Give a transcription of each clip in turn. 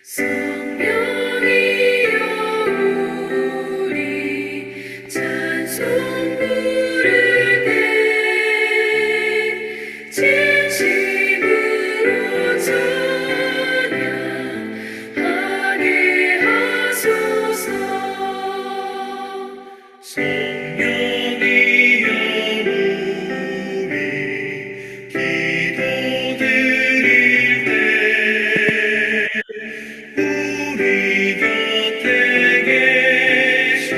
성령이여 우리 찬송 부를 때 진심으로 찬양하게 하소서. 성령이여 우리 기도드릴 때 우리 곁에 계셔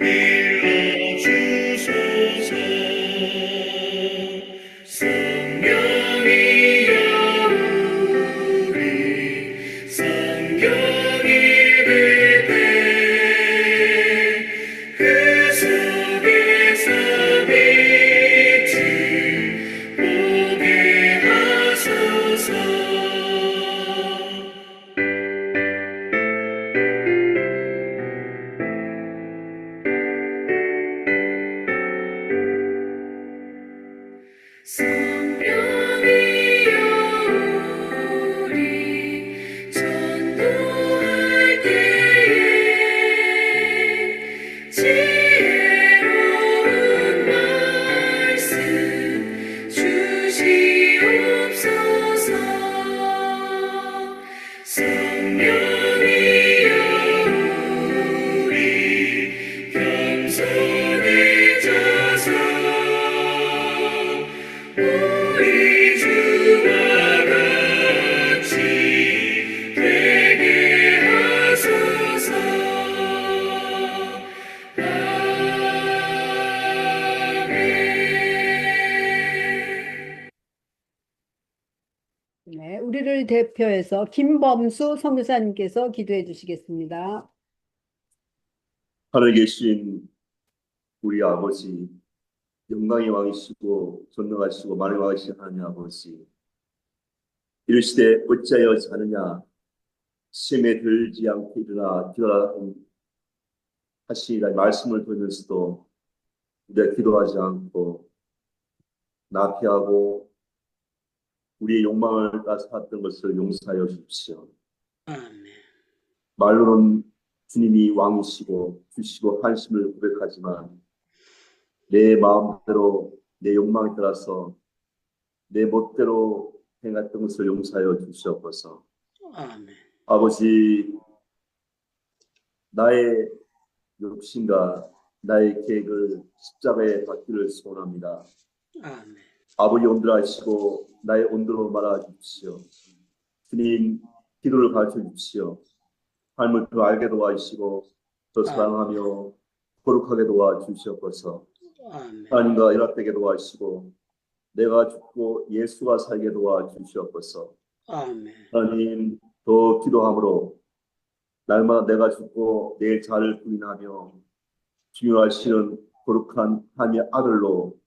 일러주소서. 성령이여 우리 성경 읽을 때 그 속에서 빛을 보게 하소서. 성령이여 우리 전도할 때에 지혜로운 말씀 주시옵소서. 성령이여 우리 겸손해져서 우리 주와 같이 되게 하소서. 아멘. 네, 우리를 대표해서 김범수 선교사님께서 기도해 주시겠습니다. 하늘에 계신 우리 아버지, 영광의 왕이시고 전능하시고 만왕의 왕이신 하나님 아버지, 이르시되 어찌하여 자느냐, 시험에 들지 않게 일어나 기도하라 하시니라. 말씀을 들으면서도 우리가 기도하지 않고 나피하고 우리의 욕망을 따라 살았던 것을 용서하여 주십시오. 아멘. 말로는 주님이 왕이시고 주시고 하심을 고백하지만 내 마음대로 내 욕망에 따라서 내 멋대로 행했던 것을 용서하여 주시옵소서. 아멘. 아버지, 나의 욕심과 나의 계획을 십자가에 받기를 소원합니다. 아멘. 아버지 온들하시고 나의 온도로 말아 주십시오. 주님, 기도를 가르쳐 주십시오. 하나님을 더 알게 도와주시고 더 사랑하며 거룩하게 도와주시옵소서. 아멘. 하나님과 연합되게 도와주시고 내가 죽고 예수가 살게 도와주시옵소서. 아멘. 하나님, 더 기도함으로 날마다 내가 죽고 내 자를 부인하며 중요하시는 거룩한 하나님의 아들로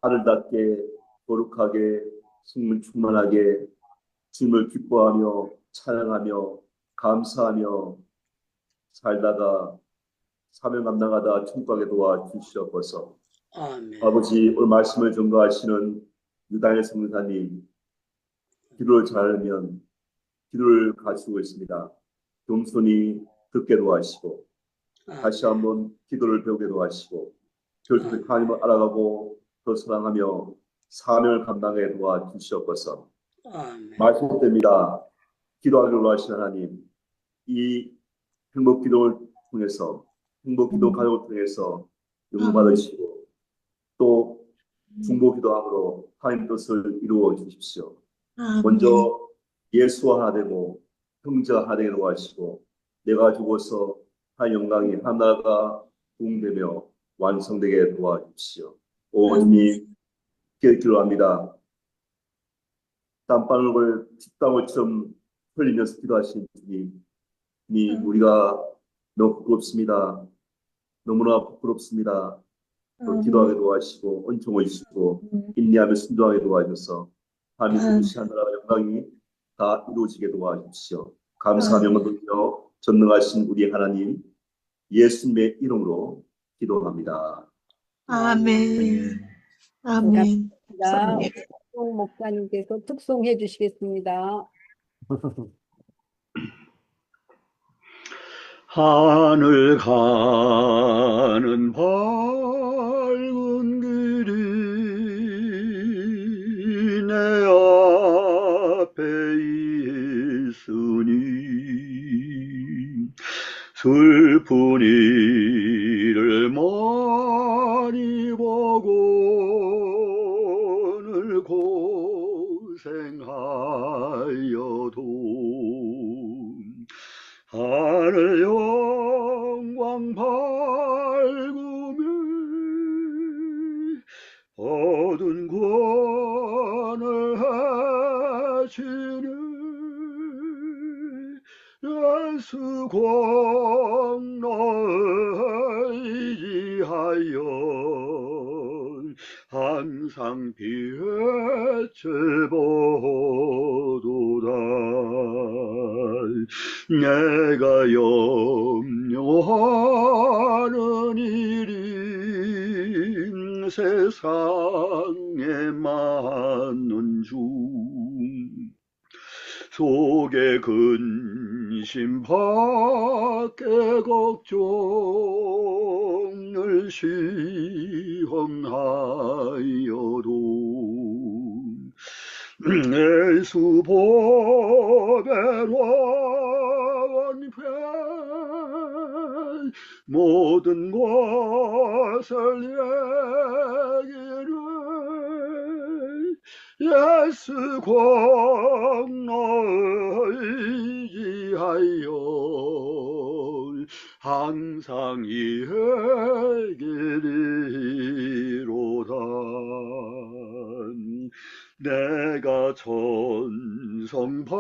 아들답게 거룩하게 성령 충만하게 주님을 기뻐하며 찬양하며 감사하며 살다가 사명 감당하다 천국 가게 도와주시옵소서. 아멘. 아버지, 오늘 말씀을 전가하시는 유다의 성사님, 기도를 잘하면 기도를 가지고 있습니다. 겸손히 듣게 도와주시고 다시 한번 기도를 배우게 도와주시고 결국에 하나님을 알아가고 더 사랑하며 사명을 감당하게 도와주시옵소서. 아멘. 말씀드립니다. 기도하기로 하신 하나님, 이 행복기도를 통해서 행복기도 가족을 통해서 영광 받으시고 또 중보기도함으로 하나님 뜻을 이루어 주십시오. 먼저 예수와 하나 되고 형제와 하나 되게 도와주시고 내가 죽어서 하나님 영광이 하나가 부흥되며 완성되게 도와주십시오. 오 주님, 기도합니다. 땀방울을 핏방울처럼 흘리면서 기도하신 주님, 우리가 너무 부끄럽습니다. 너무나 부끄럽습니다. 또 기도하게 도와주시고 은총을 주시고 인내하며 순종하게 도와주셔서 하나님 주신 하나님의 영광이 다 이루어지게 도와주십시오. 감사하며 드리며 전능하신 우리 하나님 예수님의 이름으로 기도합니다. 아멘. 아멘. 자, 목사님께서 특송해 주시겠습니다. 하늘 가는 밝은 길이 내 앞에 있으니 슬픈 일을 많이 보고 늘 고생하여도 하늘 영광 밝으며 얻은 구원을 하시네 예수 공로의지하여 항상 빛을 보도다 내가 염려하는 일이 세상에 많은 중 속에 근심 밖에 걱정을 시험하여도 예수 보배로 원편 모든 것을 얘기를 예수 공로의지하여 항상 이기리로다 내가 천성 바라보고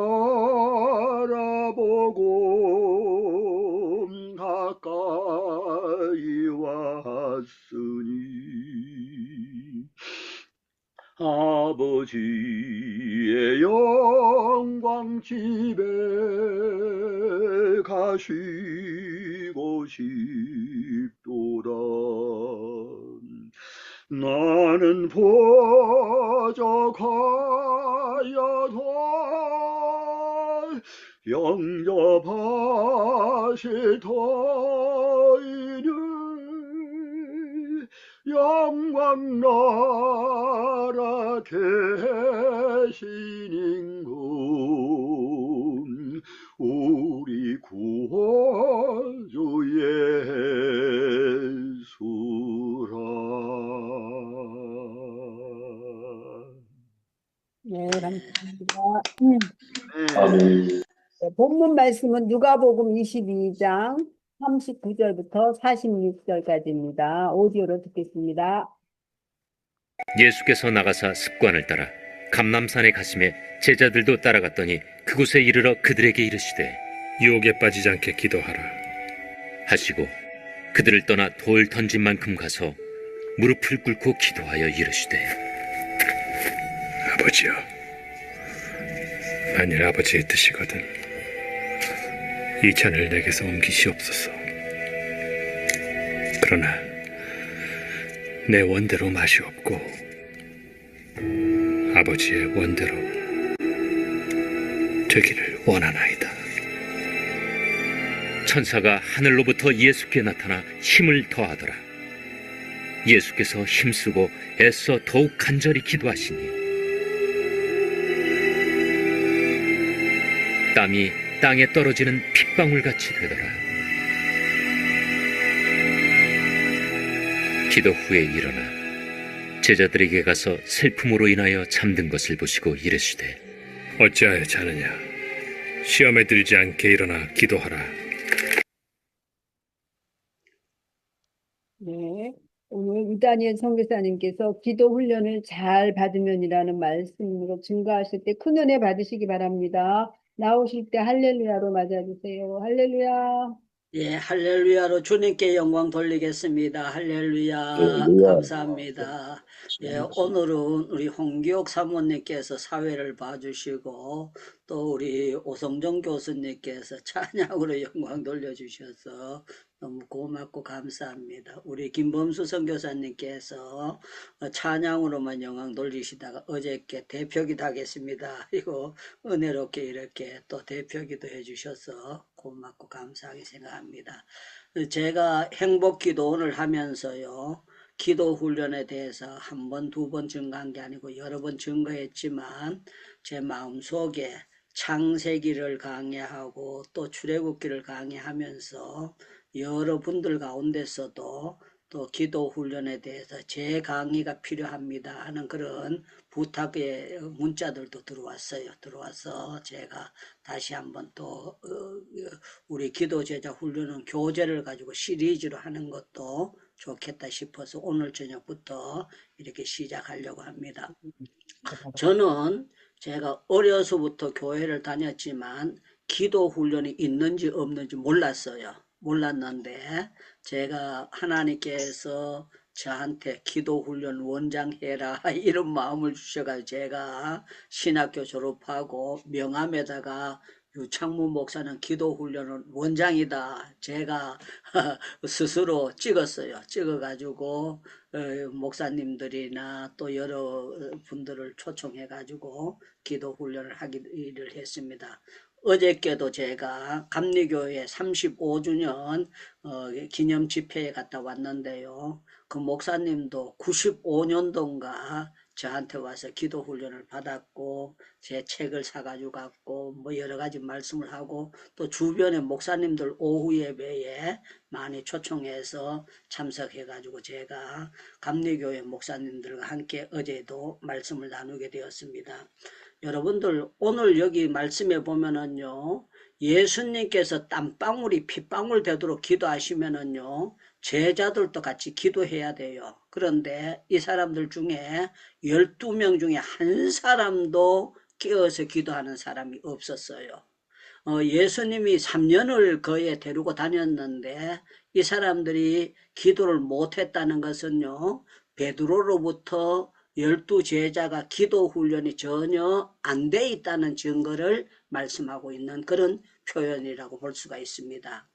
가까이 왔으니 아버지의 영광 집에 가시고 싶도다 나는 부족하여도 영접하실 터이니 영광 나라 대신 임금 우리 구원주 예수라. 네, 감사합니다. 아멘. 네, 본문 말씀은 누가복음 22장 39절부터 46절까지입니다. 오디오로 듣겠습니다. 예수께서 나가사 습관을 따라 감람산에 가심에 제자들도 따라갔더니 그곳에 이르러 그들에게 이르시되 유혹에 빠지지 않게 기도하라 하시고 그들을 떠나 돌 던진 만큼 가서 무릎을 꿇고 기도하여 이르시되 아버지여 만일 아버지의 뜻이거든 이 잔을 내게서 옮기시옵소서 그러나 내 원대로 맛이 없고 아버지의 원대로 되기를 원하나이다. 천사가 하늘로부터 예수께 나타나 힘을 더하더라. 예수께서 힘쓰고 애써 더욱 간절히 기도하시니 땀이 땅에 떨어지는 핏방울같이 되더라. 기도 후에 일어나 제자들에게 가서 슬픔으로 인하여 잠든 것을 보시고 이르시되 어찌하여 자느냐 시험에 들지 않게 일어나 기도하라. 네, 오늘 이다니엘 선교사님께서 기도 훈련을 잘 받으면이라는 말씀으로 증거하실 때 큰 은혜 받으시기 바랍니다. 나오실 때 할렐루야로 맞아주세요. 할렐루야. 예, 할렐루야로 주님께 영광 돌리겠습니다. 할렐루야. 할렐루야. 감사합니다. 예, 오늘은 우리 홍기옥 사모님께서 사회를 봐주시고 또 우리 오성정 교수님께서 찬양으로 영광 돌려주셔서 너무 고맙고 감사합니다. 우리 김범수 선교사님께서 찬양으로만 영광 돌리시다가 어저께 대표기도 하겠습니다. 이거 은혜롭게 이렇게 또 대표기도 해주셔서 고맙고 감사하게 생각합니다. 제가 행복기도 오늘 하면서요. 기도 훈련에 대해서 한 번, 두 번 증거한 게 아니고 여러 번 증거했지만 제 마음속에 창세기를 강의하고 또 출애굽기를 강의하면서 여러분들 가운데서도 또 기도 훈련에 대해서 제 강의가 필요합니다 하는 그런 부탁의 문자들도 들어와서 제가 다시 한번 또 우리 기도 제자 훈련은 교재를 가지고 시리즈로 하는 것도 좋겠다 싶어서 오늘 저녁부터 이렇게 시작하려고 합니다. 저는 제가 어려서부터 교회를 다녔지만 기도 훈련이 있는지 없는지 몰랐는데 제가 하나님께서 저한테 기도 훈련 원장 해라 이런 마음을 주셔가지고 제가 신학교 졸업하고 명함에다가 유창문 목사는 기도 훈련은 원장이다. 제가 스스로 찍어가지고 목사님들이나 또 여러 분들을 초청해가지고 기도 훈련을 하기를 했습니다. 어저께도 제가 감리교회 35주년 기념 집회에 갔다 왔는데요. 그 목사님도 95년도인가 저한테 와서 기도 훈련을 받았고 제 책을 사가지고 갔고 뭐 여러 가지 말씀을 하고 또 주변에 목사님들 오후 예배에 많이 초청해서 참석해가지고 제가 감리교회 목사님들과 함께 어제도 말씀을 나누게 되었습니다. 여러분들 오늘 여기 말씀에 보면은요. 예수님께서 땀방울이 핏방울 되도록 기도하시면은요. 제자들도 같이 기도해야 돼요. 그런데 이 사람들 중에 12명 중에 한 사람도 깨어서 기도하는 사람이 없었어요. 예수님이 3년을 거기에 데리고 다녔는데 이 사람들이 기도를 못했다는 것은요. 베드로로부터 12제자가 기도 훈련이 전혀 안 돼 있다는 증거를 말씀하고 있는 그런 표현이라고 볼 수가 있습니다.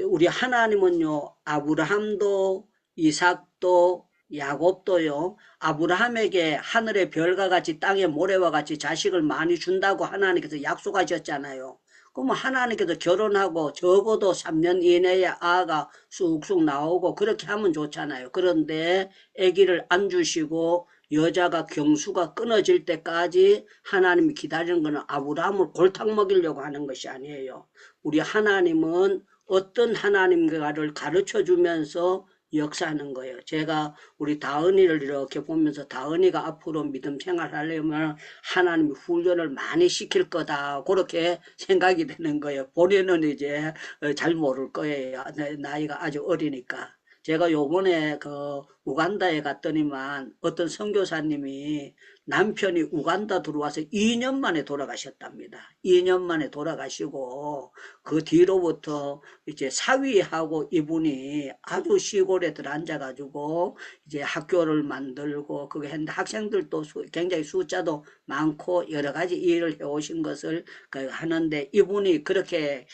우리 하나님은요, 아브라함도 이삭도 야곱도요, 아브라함에게 하늘의 별과 같이 땅의 모래와 같이 자식을 많이 준다고 하나님께서 약속하셨잖아요. 그러면 하나님께서 결혼하고 적어도 3년 이내에 아가 쑥쑥 나오고 그렇게 하면 좋잖아요. 그런데 아기를 안 주시고 여자가 경수가 끊어질 때까지 하나님이 기다리는 것은 아브라함을 골탕 먹이려고 하는 것이 아니에요. 우리 하나님은 어떤 하나님과를 가르쳐 주면서 역사하는 거예요. 제가 우리 다은이를 이렇게 보면서 다은이가 앞으로 믿음 생활하려면 하나님이 훈련을 많이 시킬 거다 그렇게 생각이 되는 거예요. 본인은 이제 잘 모를 거예요. 나이가 아주 어리니까. 제가 요번에 그 우간다에 갔더니만 어떤 선교사님이 남편이 우간다 들어와서 2년 만에 돌아가셨답니다. 2년 만에 돌아가시고 그 뒤로부터 이제 사위하고 이분이 아주 시골에 들어앉아가지고 이제 학교를 만들고 그게 했는데 학생들도 굉장히 숫자도 많고 여러 가지 일을 해오신 것을 하는데 이분이 그렇게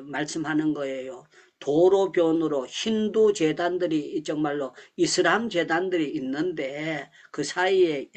말씀하는 거예요. 도로변으로 힌두 재단들이 정말로 이슬람 재단들이 있는데 그 사이에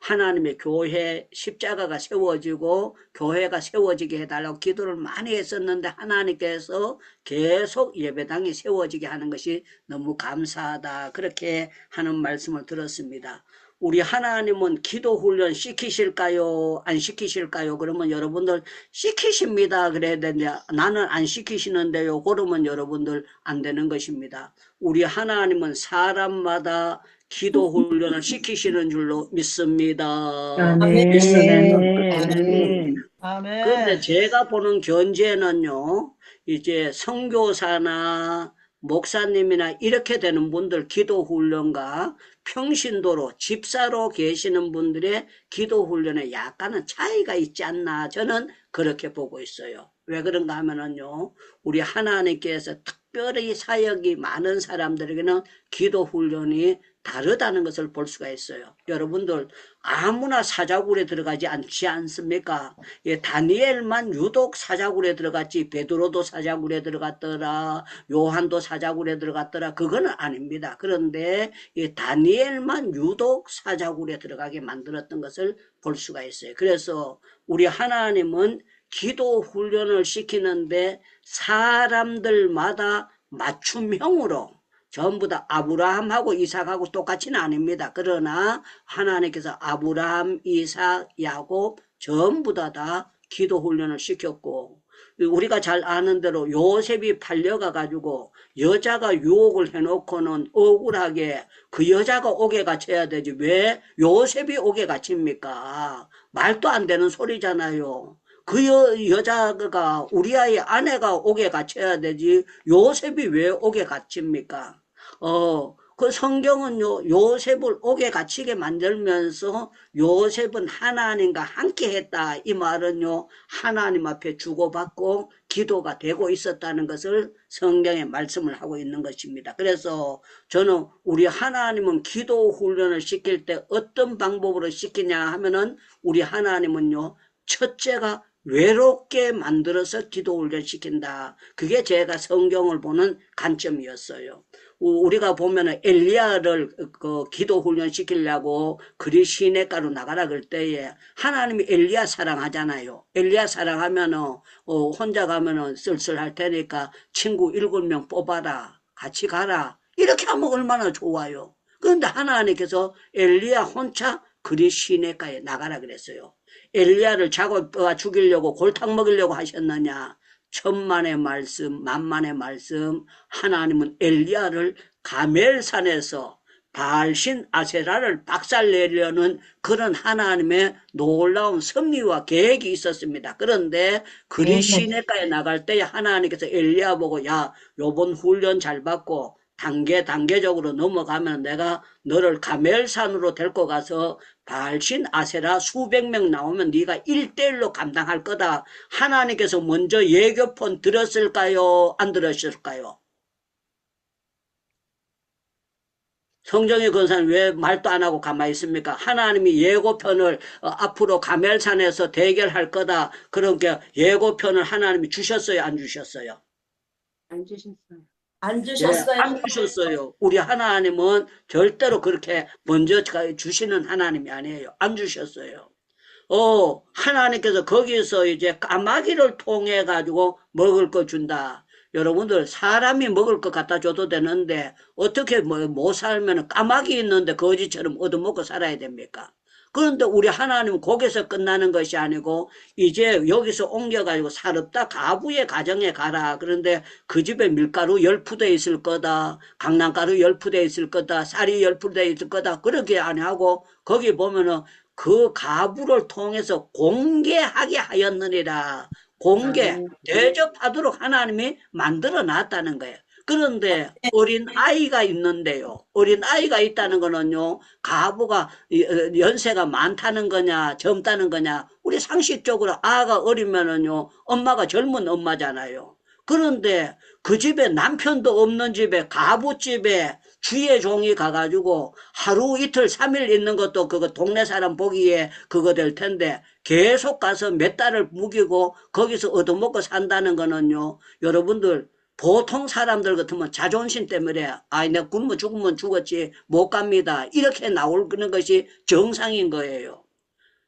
하나님의 교회 십자가가 세워지고 교회가 세워지게 해달라고 기도를 많이 했었는데 하나님께서 계속 예배당이 세워지게 하는 것이 너무 감사하다 그렇게 하는 말씀을 들었습니다. 우리 하나님은 기도 훈련 시키실까요? 안 시키실까요? 그러면 여러분들 시키십니다. 그래야 되는데 나는 안 시키시는데요. 그러면 여러분들 안 되는 것입니다. 우리 하나님은 사람마다 기도 훈련을 시키시는 줄로 믿습니다. 믿습니다. 그런데 제가 보는 견제는요. 이제 선교사나 목사님이나 이렇게 되는 분들 기도 훈련과 평신도로 집사로 계시는 분들의 기도 훈련에 약간은 차이가 있지 않나 저는 그렇게 보고 있어요. 왜 그런가 하면은요. 우리 하나님께서 특별히 사역이 많은 사람들에게는 기도 훈련이 다르다는 것을 볼 수가 있어요. 여러분들 아무나 사자굴에 들어가지 않지 않습니까? 예, 다니엘만 유독 사자굴에 들어갔지 베드로도 사자굴에 들어갔더라, 요한도 사자굴에 들어갔더라, 그거는 아닙니다. 그런데 이 다니엘만 유독 사자굴에 들어가게 만들었던 것을 볼 수가 있어요. 그래서 우리 하나님은 기도 훈련을 시키는데 사람들마다 맞춤형으로 전부 다 아브라함하고 이삭하고 똑같이는 아닙니다. 그러나 하나님께서 아브라함, 이삭, 야곱 전부 다 기도 훈련을 시켰고, 우리가 잘 아는 대로 요셉이 팔려가 가지고 여자가 유혹을 해놓고는 억울하게 그 여자가 옥에 갇혀야 되지 왜 요셉이 옥에 갇힙니까? 말도 안 되는 소리잖아요. 그 여자가 우리아의 아내가 옥에 갇혀야 되지 요셉이 왜 옥에 갇힙니까? 그 성경은요, 요셉을 옥에 갇히게 만들면서 요셉은 하나님과 함께 했다. 이 말은요, 하나님 앞에 주고받고 기도가 되고 있었다는 것을 성경에 말씀을 하고 있는 것입니다. 그래서 저는 우리 하나님은 기도 훈련을 시킬 때 어떤 방법으로 시키냐 하면은 우리 하나님은요, 첫째가 외롭게 만들어서 기도 훈련 시킨다. 그게 제가 성경을 보는 관점이었어요. 우리가 보면은 엘리야를 그 기도 훈련 시키려고 그리 시내가로 나가라 그럴 때에 하나님이 엘리야 사랑하잖아요. 엘리야 사랑하면은 혼자 가면은 쓸쓸할 테니까 친구 7명 뽑아라. 같이 가라. 이렇게 하면 얼마나 좋아요. 그런데 하나님께서 엘리야 혼자 그리 시내가에 나가라 그랬어요. 엘리야를 잡아 죽이려고 골탕 먹이려고 하셨느냐? 천만의 말씀, 만만의 말씀, 하나님은 엘리야를 가멜산에서 바알신 아세라를 박살내려는 그런 하나님의 놀라운 섭리와 계획이 있었습니다. 그런데 그리 시내가에 나갈 때 하나님께서 엘리야 보고 야, 요번 훈련 잘 받고 단계적으로 넘어가면 내가 너를 가멜산으로 데리고 가서 바알신 아세라 수백 명 나오면 네가 1대1로 감당할 거다. 하나님께서 먼저 예교폰 들었을까요? 안 들었을까요? 성경의 권사는 왜 말도 안 하고 가만히 있습니까? 하나님이 예고편을 앞으로 가멜산에서 대결할 거다. 그러니까 예고편을 하나님이 주셨어요? 안 주셨어요? 안 주셨어요. 안 예, 주셨어요. 안 주셨어요. 우리 하나님은 절대로 그렇게 먼저 주시는 하나님이 아니에요. 안 주셨어요. 하나님께서 거기서 이제 까마귀를 통해 가지고 먹을 거 준다. 여러분들 사람이 먹을 거 갖다 줘도 되는데 어떻게 못 살면 까마귀 있는데 거지처럼 얻어먹고 살아야 됩니까? 그런데 우리 하나님은 거기서 끝나는 것이 아니고 이제 여기서 옮겨가지고 살없다 가부의 가정에 가라. 그런데 그 집에 밀가루 10푸대 있을 거다. 강낭가루 10푸대 있을 거다. 쌀이 10푸대 있을 거다. 그렇게 안 하고 거기 보면은 그 가부를 통해서 공개하게 하였느니라. 공개, 대접하도록 하나님이 만들어 놨다는 거예요. 그런데 어린 아이가 있는데요. 어린 아이가 있다는 거는요. 가부가 연세가 많다는 거냐 젊다는 거냐. 우리 상식적으로 아가 어리면은요. 엄마가 젊은 엄마잖아요. 그런데 그 집에 남편도 없는 집에 가부집에 주의 종이 가가지고 하루 이틀 3일 있는 것도 그거 동네 사람 보기에 그거 될 텐데 계속 가서 몇 달을 묵이고 거기서 얻어먹고 산다는 거는요. 여러분들 보통 사람들 같으면 자존심 때문에 내가 굶어 죽으면 죽었지 못 갑니다. 이렇게 나오는 것이 정상인 거예요.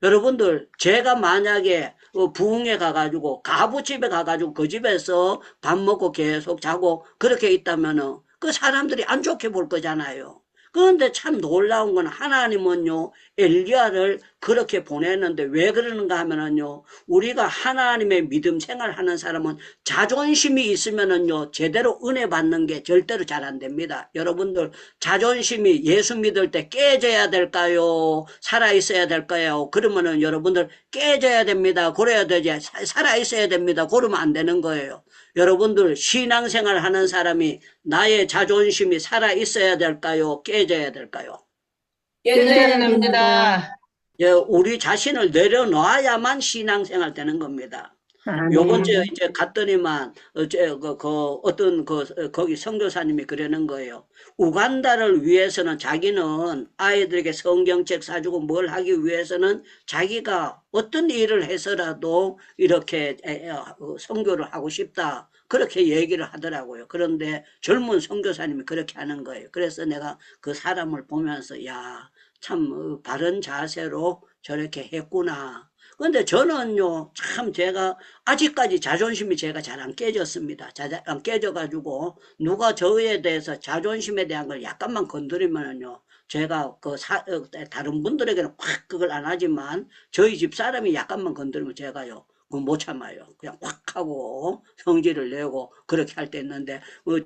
여러분들 제가 만약에 부흥에 가가지고 가부집에 가가지고 그 집에서 밥 먹고 계속 자고 그렇게 있다면은 그 사람들이 안 좋게 볼 거잖아요. 그런데 참 놀라운 건 하나님은요 엘리야를 그렇게 보냈는데 왜 그러는가 하면은요 우리가 하나님의 믿음 생활하는 사람은 자존심이 있으면은요 제대로 은혜 받는 게 절대로 잘 안 됩니다. 여러분들 자존심이 예수 믿을 때 깨져야 될까요? 살아 있어야 될까요? 그러면은 여러분들 깨져야 됩니다. 그래야 되지 살아 있어야 됩니다. 그러면 안 되는 거예요. 여러분들 신앙생활 하는 사람이 나의 자존심이 살아 있어야 될까요? 깨져야 될까요? 깨져야 됩니다. 예, 우리 자신을 내려놔야만 신앙생활 되는 겁니다. 요번 주에 아멘. 이제 갔더니만 어떤 거기 선교사님이 그러는 거예요. 우간다를 위해서는 자기는 아이들에게 성경책 사주고 뭘 하기 위해서는 자기가 어떤 일을 해서라도 이렇게 선교를 하고 싶다. 그렇게 얘기를 하더라고요. 그런데 젊은 선교사님이 그렇게 하는 거예요. 그래서 내가 그 사람을 보면서 야, 참 바른 자세로 저렇게 했구나. 근데 저는요, 참 제가 아직까지 자존심이 제가 잘 안 깨졌습니다. 안 깨져가지고 누가 저에 대해서 자존심에 대한 걸 약간만 건드리면은요, 제가 다른 분들에게는 확 그걸 안 하지만 저희 집 사람이 약간만 건드리면 제가요, 그거 못 참아요. 그냥 확 하고 성질을 내고 그렇게 할 때 있는데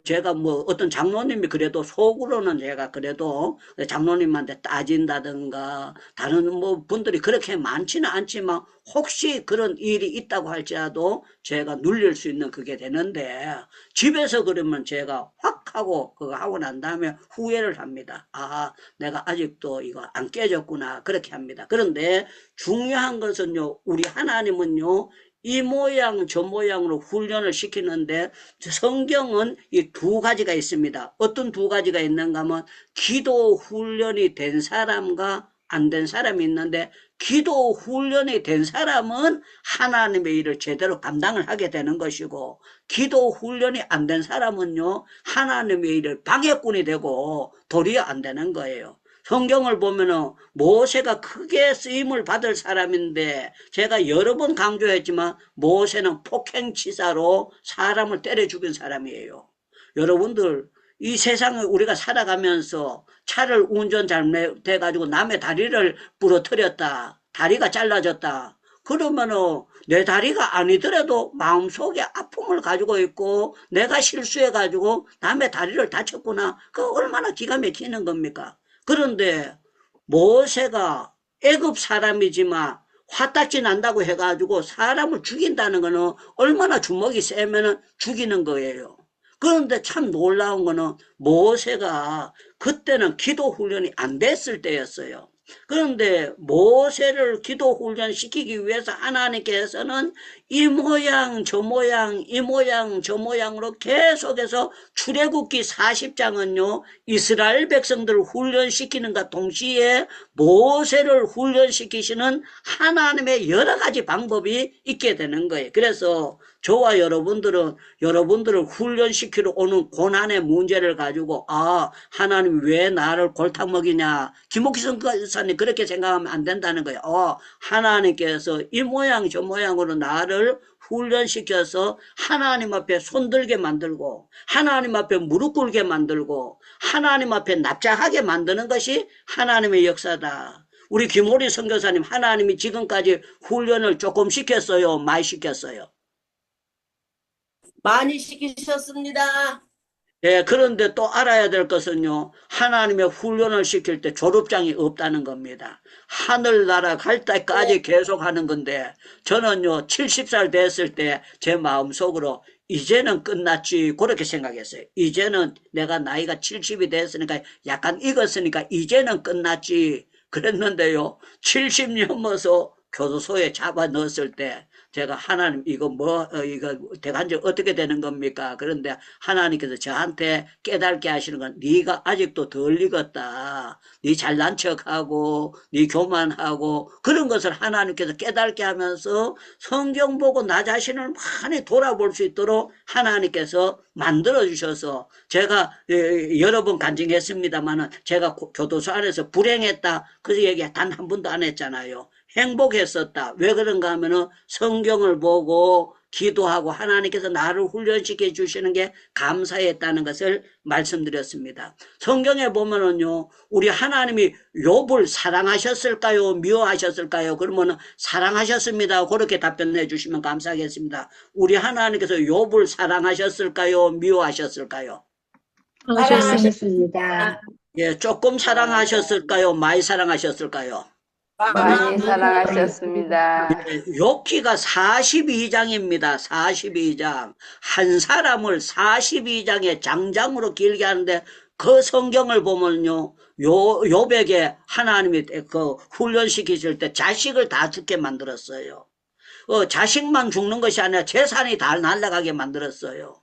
제가 뭐 어떤 장로님이 그래도 속으로는 제가 그래도 장로님한테 따진다든가 다른 뭐 분들이 그렇게 많지는 않지만 혹시 그런 일이 있다고 할지라도 제가 눌릴 수 있는 그게 되는데 집에서 그러면 제가 확 하고 그거 하고 난 다음에 후회를 합니다. 아, 내가 아직도 이거 안 깨졌구나 그렇게 합니다. 그런데 중요한 것은요, 우리 하나님은요, 이 모양 저 모양으로 훈련을 시키는데 성경은 이 두 가지가 있습니다. 어떤 두 가지가 있는가 하면 기도 훈련이 된 사람과 안 된 사람이 있는데 기도 훈련이 된 사람은 하나님의 일을 제대로 감당을 하게 되는 것이고 기도 훈련이 안 된 사람은요 하나님의 일을 방해꾼이 되고 도리어 안 되는 거예요. 성경을 보면은 모세가 크게 쓰임을 받을 사람인데 제가 여러 번 강조했지만 모세는 폭행치사로 사람을 때려 죽인 사람이에요. 여러분들 이 세상에 우리가 살아가면서 차를 운전 잘못해가지고 남의 다리를 부러뜨렸다. 다리가 잘라졌다. 그러면은 내 다리가 아니더라도 마음속에 아픔을 가지고 있고 내가 실수해가지고 남의 다리를 다쳤구나. 그 얼마나 기가 막히는 겁니까? 그런데 모세가 애굽 사람이지만 화딱지 난다고 해가지고 사람을 죽인다는 거는 얼마나 주먹이 세면은 죽이는 거예요. 그런데 참 놀라운 거는 모세가 그때는 기도 훈련이 안 됐을 때였어요. 그런데 모세를 기도 훈련시키기 위해서 하나님께서는 이 모양 저 모양 이 모양 저 모양으로 계속해서 출애굽기 40장은요 이스라엘 백성들을 훈련시키는가 동시에 모세를 훈련시키시는 하나님의 여러 가지 방법이 있게 되는 거예요. 그래서 저와 여러분들을 훈련시키러 오는 고난의 문제를 가지고 하나님 왜 나를 골탕 먹이냐 김옥희 선교사님 그렇게 생각하면 안 된다는 거예요. 하나님께서 이 모양 저 모양으로 나를 훈련시켜서 하나님 앞에 손들게 만들고 하나님 앞에 무릎 꿇게 만들고 하나님 앞에 납작하게 만드는 것이 하나님의 역사다. 우리 김오리 선교사님 하나님이 지금까지 훈련을 조금 시켰어요? 많이 시켰어요? 많이 시키셨습니다. 예, 그런데 또 알아야 될 것은요, 하나님의 훈련을 시킬 때 졸업장이 없다는 겁니다. 하늘나라 갈 때까지 계속 하는 건데, 저는요, 70살 됐을 때 제 마음속으로 이제는 끝났지, 그렇게 생각했어요. 이제는 내가 나이가 70이 됐으니까 약간 익었으니까 이제는 끝났지. 그랬는데요, 70 넘어서 교도소에 잡아 넣었을 때, 제가 하나님 이거 대관절 어떻게 되는 겁니까? 그런데 하나님께서 저한테 깨닫게 하시는 건 네가 아직도 덜 익었다. 네 잘난 척하고 네 교만하고 그런 것을 하나님께서 깨닫게 하면서 성경 보고 나 자신을 많이 돌아볼 수 있도록 하나님께서 만들어 주셔서 제가 여러 번 간증했습니다만은 제가 교도소 안에서 불행했다. 그 얘기 단 한 번도 안 했잖아요. 행복했었다. 왜 그런가 하면은 성경을 보고 기도하고 하나님께서 나를 훈련시켜 주시는 게 감사했다는 것을 말씀드렸습니다. 성경에 보면은요, 우리 하나님이 욥을 사랑하셨을까요? 미워하셨을까요? 그러면은 사랑하셨습니다. 그렇게 답변해 주시면 감사하겠습니다. 우리 하나님께서 욥을 사랑하셨을까요? 미워하셨을까요? 하셨습니다. 예, 조금 사랑하셨을까요? 많이 사랑하셨을까요? 많이 사랑하셨습니다. 욥기가 42장입니다. 42장. 한 사람을 42장의 장장으로 길게 하는데 그 성경을 보면요. 욥에게 하나님이 그 훈련시키실 때 자식을 다 죽게 만들었어요. 자식만 죽는 것이 아니라 재산이 다 날아가게 만들었어요.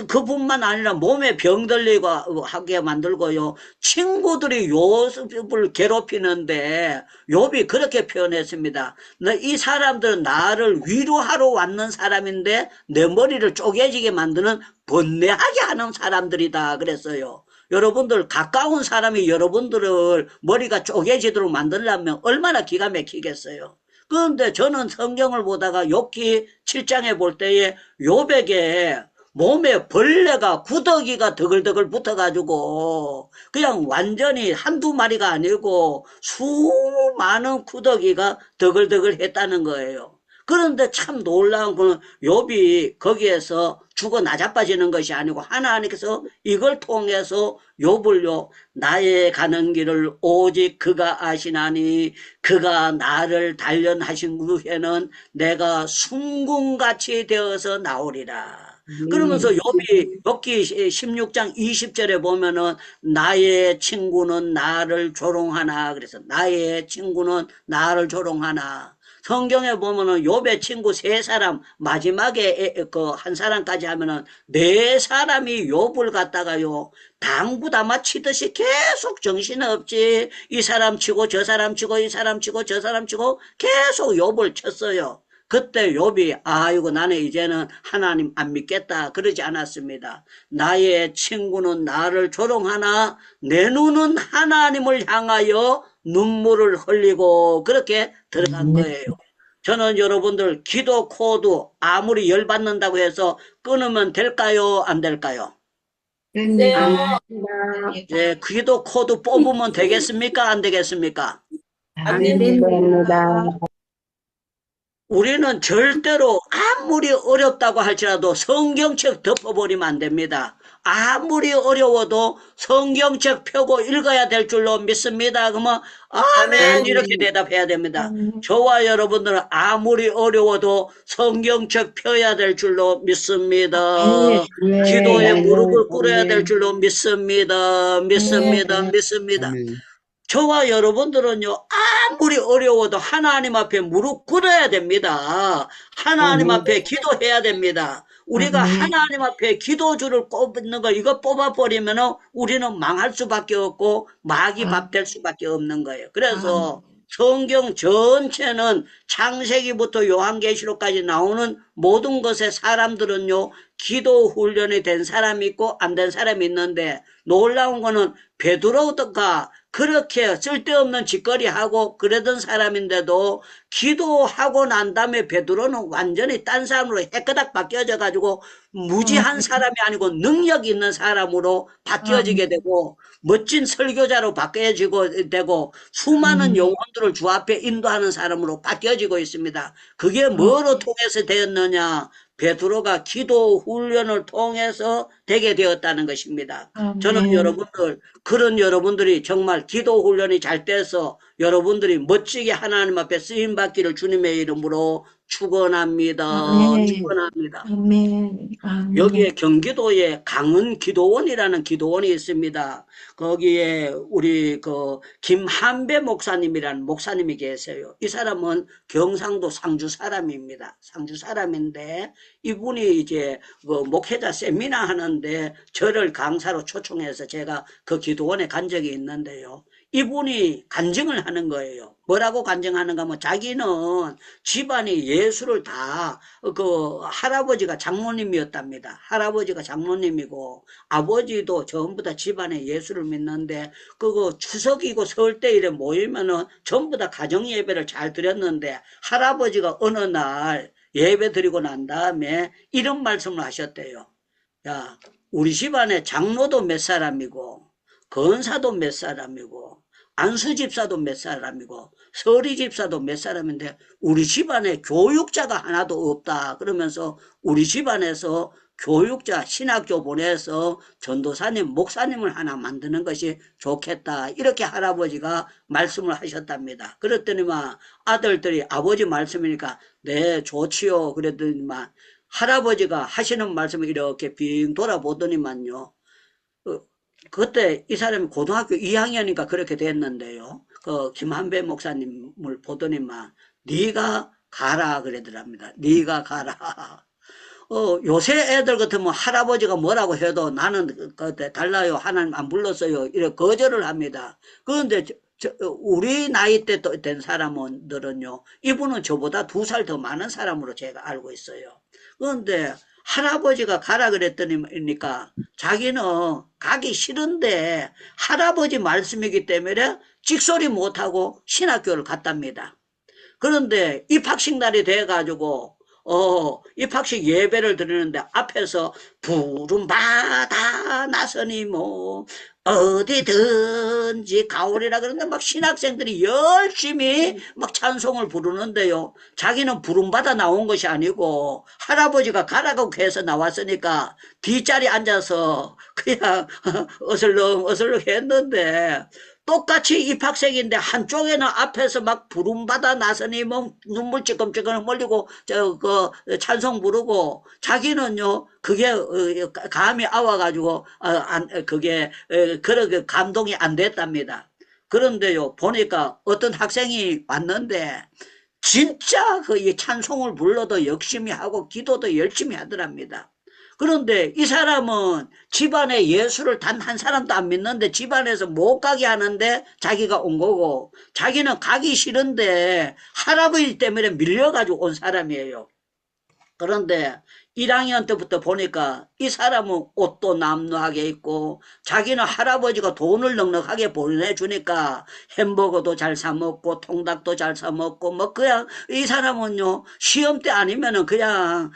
그뿐만 아니라 몸에 병 들리고 하게 만들고요. 친구들이 욥을 괴롭히는데 욥이 그렇게 표현했습니다. 이 사람들은 나를 위로하러 왔는 사람인데 내 머리를 쪼개지게 만드는 번뇌하게 하는 사람들이다 그랬어요. 여러분들 가까운 사람이 여러분들을 머리가 쪼개지도록 만들려면 얼마나 기가 막히겠어요. 그런데 저는 성경을 보다가 욥기 7장에 볼 때에 욥에게 몸에 벌레가 구더기가 더글더글 붙어가지고 그냥 완전히 한두 마리가 아니고 수많은 구더기가 더글더글 했다는 거예요. 그런데 참 놀라운 거는 욥이 거기에서 죽어 나자빠지는 것이 아니고 하나님께서 이걸 통해서 욥을요, 나의 가는 길을 오직 그가 아시나니 그가 나를 단련하신 후에는 내가 순금같이 되어서 나오리라. 그러면서 욥이 욥기 16장 20절에 보면은 나의 친구는 나를 조롱하나 그래서 나의 친구는 나를 조롱하나. 성경에 보면은 욥의 친구 세 사람 마지막에 그 한 사람까지 하면은 네 사람이 욥을 갖다가요 당구 담아 치듯이 계속 정신없이 이 사람 치고 저 사람 치고 이 사람 치고 저 사람 치고 계속 욥을 쳤어요. 그때 욥이 아이고 나는 이제는 하나님 안 믿겠다 그러지 않았습니다. 나의 친구는 나를 조롱하나 내 눈은 하나님을 향하여 눈물을 흘리고 그렇게 들어간 거예요. 저는 여러분들 기도 코드 아무리 열받는다고 해서 끊으면 될까요? 안 될까요? 네. 예, 기도 코드 뽑으면 되겠습니까? 안 되겠습니까? 안 됩니다. 우리는 절대로 아무리 어렵다고 할지라도 성경책 덮어버리면 안 됩니다. 아무리 어려워도 성경책 펴고 읽어야 될 줄로 믿습니다. 그러면 아멘 이렇게 대답해야 됩니다. 저와 여러분들은 아무리 어려워도 성경책 펴야 될 줄로 믿습니다. 기도에 무릎을 꿇어야 될 줄로 믿습니다. 믿습니다. 저와 여러분들은요, 아무리 어려워도 하나님 앞에 무릎 꿇어야 됩니다. 하나님 앞에 기도해야 됩니다. 우리가 하나님 앞에 기도주를 꼽는 거, 이거 뽑아버리면 우리는 망할 수밖에 없고, 마귀 밥 될 수밖에 없는 거예요. 그래서 성경 전체는 창세기부터 요한계시록까지 나오는 모든 것에 사람들은요, 기도 훈련이 된 사람이 있고, 안 된 사람이 있는데, 놀라운 거는 베드로가 그렇게 쓸데없는 짓거리하고 그러던 사람인데도 기도하고 난 다음에 베드로는 완전히 딴 사람으로 해끄닥 바뀌어져 가지고 무지한 사람이 아니고 능력 있는 사람으로 바뀌어지게 되고 멋진 설교자로 바뀌어지고 되고 수많은 영혼들을 주 앞에 인도하는 사람으로 바뀌어지고 있습니다. 그게 뭐로 통해서 되었느냐? 베드로가 기도 훈련을 통해서 되게 되었다는 것입니다. 저는 여러분들 그런 여러분들이 정말 기도 훈련이 잘 돼서 여러분들이 멋지게 하나님 앞에 쓰임 받기를 주님의 이름으로 축원합니다. 축원합니다. 여기에 경기도에 강은 기도원이라는 기도원이 있습니다. 거기에 우리 그 김한배 목사님이라는 목사님이 계세요. 이 사람은 경상도 상주 사람입니다. 상주 사람인데 이분이 이제 그 목회자 세미나 하는데 저를 강사로 초청해서 제가 그 기도원에 간 적이 있는데요. 이분이 간증을 하는 거예요. 뭐라고 간증하는가 하면 자기는 집안이 예수를 다 그 할아버지가 장로님이었답니다. 할아버지가 장로님이고 아버지도 전부 다 집안에 예수를 믿는데 그거 추석이고 설 때 이래 모이면은 전부 다 가정 예배를 잘 드렸는데 할아버지가 어느 날 예배 드리고 난 다음에 이런 말씀을 하셨대요. 야, 우리 집안에 장로도 몇 사람이고 건사도 몇 사람이고 안수 집사도 몇 사람이고 서리 집사도 몇 사람인데 우리 집안에 교육자가 하나도 없다. 그러면서 우리 집안에서 교육자 신학교 보내서 전도사님 목사님을 하나 만드는 것이 좋겠다. 이렇게 할아버지가 말씀을 하셨답니다. 그랬더니만 아들들이 아버지 말씀이니까 네 좋지요. 그랬더니만 할아버지가 하시는 말씀을 이렇게 빙 돌아보더니만요. 그때 이 사람이 고등학교 2학년이니까 그렇게 됐는데요. 그 김한배 목사님을 보더니만 네가 가라 그러더랍니다. 네가 가라. 요새 애들 같으면 할아버지가 뭐라고 해도 나는 그때 달라요. 하나님 안 불렀어요. 이렇게 거절을 합니다. 그런데 우리 나이 때 된 사람들은요, 이분은 저보다 2살 더 많은 사람으로 제가 알고 있어요. 그런데 할아버지가 가라 그랬더니까 자기는 가기 싫은데 할아버지 말씀이기 때문에 찍소리 못하고 신학교를 갔답니다. 그런데 입학식 날이 돼가지고 입학식 예배를 드리는데 앞에서 부름받아 나서니 뭐 어디든지 가오리라 그러는데 막 신학생들이 열심히 막 찬송을 부르는데요. 자기는 부름받아 나온 것이 아니고 할아버지가 가라고 해서 나왔으니까 뒷자리에 앉아서 그냥 어슬렁어슬렁 했는데 똑같이 입학생인데 한쪽에는 앞에서 막 부름받아 나서니 뭐 눈물 찔끔찔끔 흘리고 찬송 부르고 자기는요 그게 감이 아와가지고 그게 그렇게 감동이 안 됐답니다. 그런데요 보니까 어떤 학생이 왔는데 진짜 그 찬송을 불러도 열심히 하고 기도도 열심히 하더랍니다. 그런데 이 사람은 집안에 예수를 단 한 사람도 안 믿는데 집안에서 못 가게 하는데 자기가 온 거고 자기는 가기 싫은데 할아버지 때문에 밀려가지고 온 사람이에요. 그런데 1학년 때부터 보니까 이 사람은 옷도 남루하게 입고 자기는 할아버지가 돈을 넉넉하게 보내주니까 햄버거도 잘 사먹고 통닭도 잘 사먹고 뭐 그냥 이 사람은요 시험 때 아니면은 그냥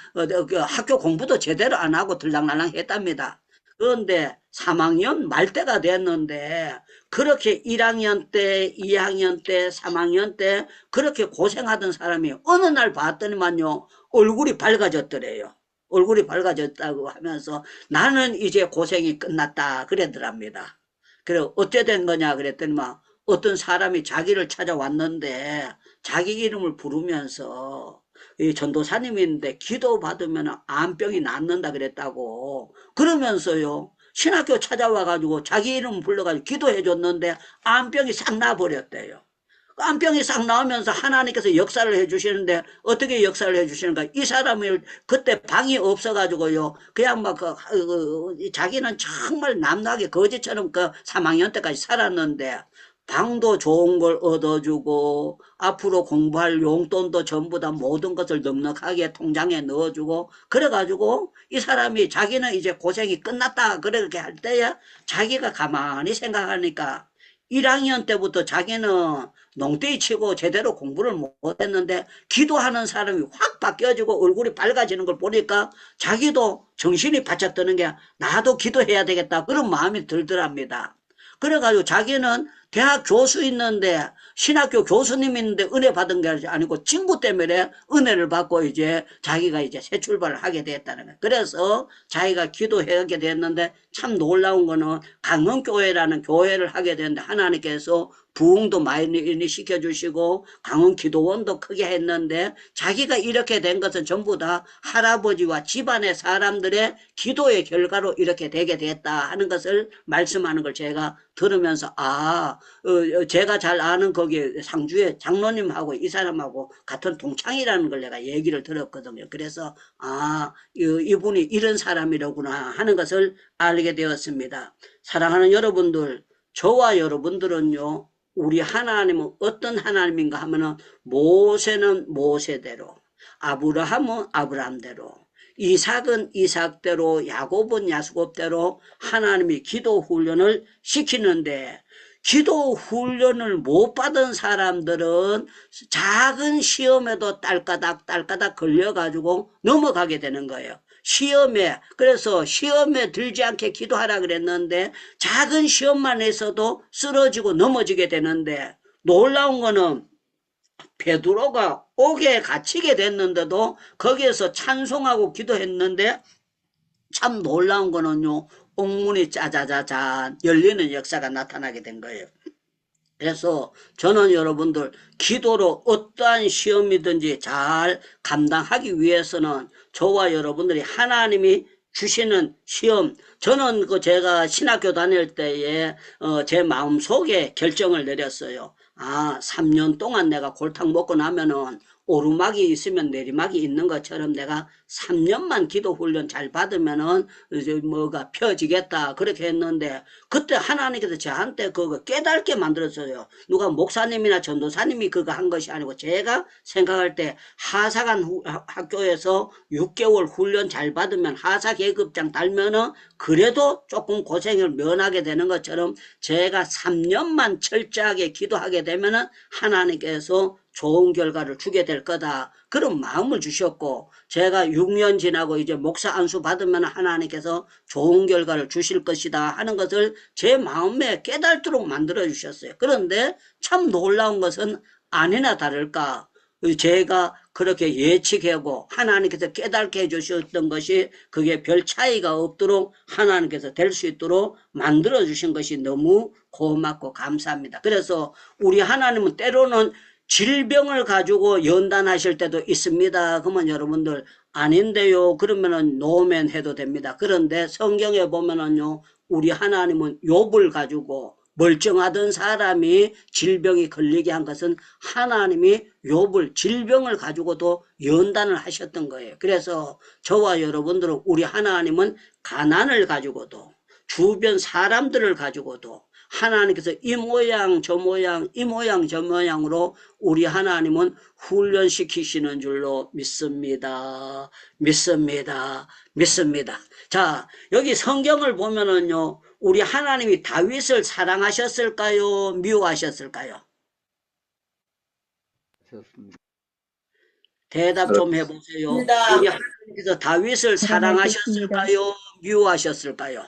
학교 공부도 제대로 안 하고 들락날락 했답니다. 그런데 3학년 말 때가 됐는데 그렇게 1학년 때 2학년 때 3학년 때 그렇게 고생하던 사람이 어느 날 봤더니만요 얼굴이 밝아졌더래요. 얼굴이 밝아졌다고 하면서 나는 이제 고생이 끝났다 그러더랍니다. 그래 어째 된 거냐 그랬더니만 어떤 사람이 자기를 찾아왔는데 자기 이름을 부르면서 이 전도사님인데 기도 받으면 암병이 낫는다 그랬다고 그러면서요 신학교 찾아와가지고 자기 이름 불러가지고 기도해 줬는데 암병이 싹 나버렸대요. 암병이 싹 나오면서 하나님께서 역사를 해주시는데 어떻게 역사를 해주시는가? 이 사람을 그때 방이 없어가지고요. 그냥 막 자기는 정말 남나게 거지처럼 그 3학년 때까지 살았는데 방도 좋은 걸 얻어주고 앞으로 공부할 용돈도 전부 다 모든 것을 넉넉하게 통장에 넣어주고 그래가지고 이 사람이 자기는 이제 고생이 끝났다 그렇게 할 때야 자기가 가만히 생각하니까 1학년 때부터 자기는 농떼이 치고 제대로 공부를 못했는데 기도하는 사람이 확 바뀌어지고 얼굴이 밝아지는 걸 보니까 자기도 정신이 바짝 드는 게 나도 기도해야 되겠다 그런 마음이 들더랍니다. 그래가지고 자기는 대학 교수 있는데 신학교 교수님 있는데 은혜 받은 게 아니고 친구 때문에 은혜를 받고 이제 자기가 이제 새 출발을 하게 됐다는 거예요. 그래서 자기가 기도하게 됐는데 참 놀라운 거는 강원교회라는 교회를 하게 됐는데 하나님께서 부흥도 많이 시켜주시고 강원 기도원도 크게 했는데 자기가 이렇게 된 것은 전부 다 할아버지와 집안의 사람들의 기도의 결과로 이렇게 되게 됐다 하는 것을 말씀하는 걸 제가 들으면서 제가 잘 아는 거기 상주의 장로님하고 이 사람하고 같은 동창이라는 걸 내가 얘기를 들었거든요. 그래서 이분이 이런 사람이로구나 하는 것을 알게 되었습니다. 사랑하는 여러분들, 저와 여러분들은요. 우리 하나님은 어떤 하나님인가 하면은 모세는 모세대로, 아브라함은 아브라함대로, 이삭은 이삭대로, 야곱은 야곱대로 하나님이 기도 훈련을 시키는데 기도 훈련을 못 받은 사람들은 작은 시험에도 딸까닥 걸려가지고 넘어가게 되는 거예요. 그래서 시험에 들지 않게 기도하라 그랬는데 작은 시험만 해서도 쓰러지고 넘어지게 되는데 놀라운 거는 베드로가 옥에 갇히게 됐는데도 거기에서 찬송하고 기도했는데 참 놀라운 거는요. 옥문이 짜자자잔 열리는 역사가 나타나게 된 거예요. 그래서 저는 여러분들 기도로 어떠한 시험이든지 잘 감당하기 위해서는 저와 여러분들이 하나님이 주시는 시험, 저는 제가 신학교 다닐 때에 제 마음속에 결정을 내렸어요. 아, 3년 동안 내가 골탕 먹고 나면은 오르막이 있으면 내리막이 있는 것처럼 내가 3년만 기도 훈련 잘 받으면은 이제 뭐가 펴지겠다 그렇게 했는데 그때 하나님께서 저한테 그거 깨닫게 만들었어요. 누가 목사님이나 전도사님이 그거 한 것이 아니고 제가 생각할 때 하사관 학교에서 6개월 훈련 잘 받으면 하사 계급장 달면은 그래도 조금 고생을 면하게 되는 것처럼 제가 3년만 철저하게 기도하게 되면은 하나님께서 좋은 결과를 주게 될 거다. 그런 마음을 주셨고, 제가 6년 지나고 이제 목사 안수 받으면 하나님께서 좋은 결과를 주실 것이다 하는 것을 제 마음에 깨달도록 만들어 주셨어요. 그런데 참 놀라운 것은 아니나 다를까. 제가 그렇게 예측하고 하나님께서 깨닫게 해주셨던 것이 그게 별 차이가 없도록 하나님께서 될 수 있도록 만들어 주신 것이 너무 고맙고 감사합니다. 그래서 우리 하나님은 때로는 질병을 가지고 연단하실 때도 있습니다. 그러면 여러분들 아닌데요. 그러면은 노면 해도 됩니다. 그런데 성경에 보면은요, 우리 하나님은 욥을 가지고 멀쩡하던 사람이 질병이 걸리게 한 것은 하나님이 욥을 질병을 가지고도 연단을 하셨던 거예요. 그래서 저와 여러분들은 우리 하나님은 가난을 가지고도 주변 사람들을 가지고도 하나님께서 이 모양 저 모양 이 모양 저 모양으로 우리 하나님은 훈련시키시는 줄로 믿습니다. 믿습니다. 믿습니다. 자, 여기 성경을 보면은요, 우리 하나님이 다윗을 사랑하셨을까요? 미워하셨을까요? 대답 좀 해보세요. 우리 하나님께서 다윗을 사랑하셨을까요? 미워하셨을까요?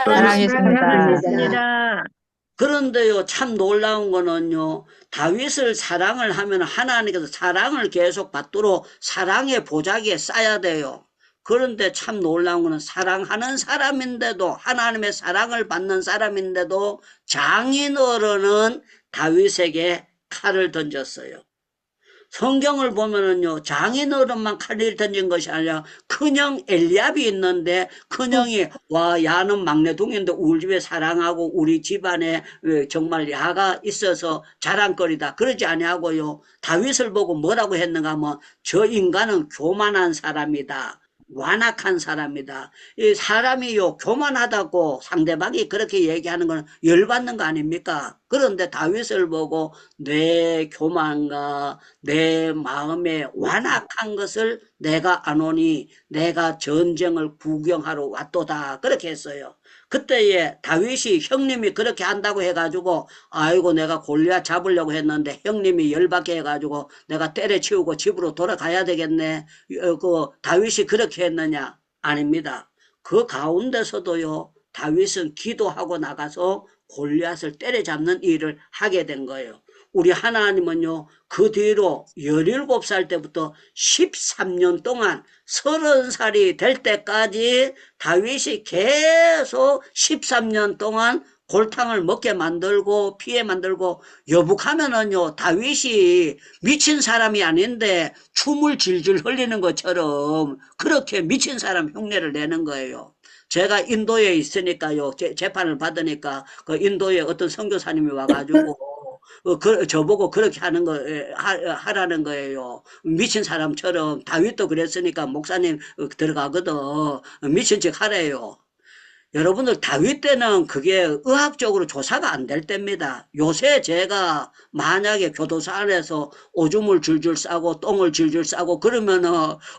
사랑했습니다. 그런데요, 참 놀라운 거는요, 다윗을 사랑을 하면 하나님께서 사랑을 계속 받도록 사랑의 보자기에 쌓아야 돼요. 그런데 참 놀라운 거는 사랑하는 사람인데도, 하나님의 사랑을 받는 사람인데도 장인 어른은 다윗에게 칼을 던졌어요. 성경을 보면은요, 장인어른만 칼을 던진 것이 아니라 큰형 엘리압이 있는데 큰형이 와, 야는 막내동인데 우리 집에 사랑하고 우리 집안에 정말 야가 있어서 자랑거리다 그러지 아니하고요, 다윗을 보고 뭐라고 했는가 하면 저 인간은 교만한 사람이다, 완악한 사람이다. 이 사람이요, 교만하다고 상대방이 그렇게 얘기하는 건 열받는 거 아닙니까? 그런데 다윗을 보고 내 교만과 내 마음의 완악한 것을 내가 아노니 내가 전쟁을 구경하러 왔도다 그렇게 했어요. 그때에 다윗이 형님이 그렇게 한다고 해가지고 아이고 내가 골리앗 잡으려고 했는데 형님이 열받게 해가지고 내가 때려치우고 집으로 돌아가야 되겠네. 그 다윗이 그렇게 했느냐? 아닙니다. 그 가운데서도요, 다윗은 기도하고 나가서 골리앗을 때려잡는 일을 하게 된 거예요. 우리 하나님은요, 그 뒤로 17살 때부터 13년 동안 30살이 될 때까지 다윗이 계속 13년 동안 골탕을 먹게 만들고 피해 만들고, 여북하면은요, 다윗이 미친 사람이 아닌데 춤을 질질 흘리는 것처럼 그렇게 미친 사람 흉내를 내는 거예요. 제가 인도에 있으니까요, 재판을 받으니까 그 인도에 어떤 선교사님이 와가지고 저보고 그렇게 하는 하라는 거예요. 미친 사람처럼. 다윗도 그랬으니까 목사님 들어가거든. 미친 척 하래요. 여러분들 다윗 때는 그게 의학적으로 조사가 안 될 때입니다. 요새 제가 만약에 교도소 안에서 오줌을 줄줄 싸고 똥을 줄줄 싸고 그러면은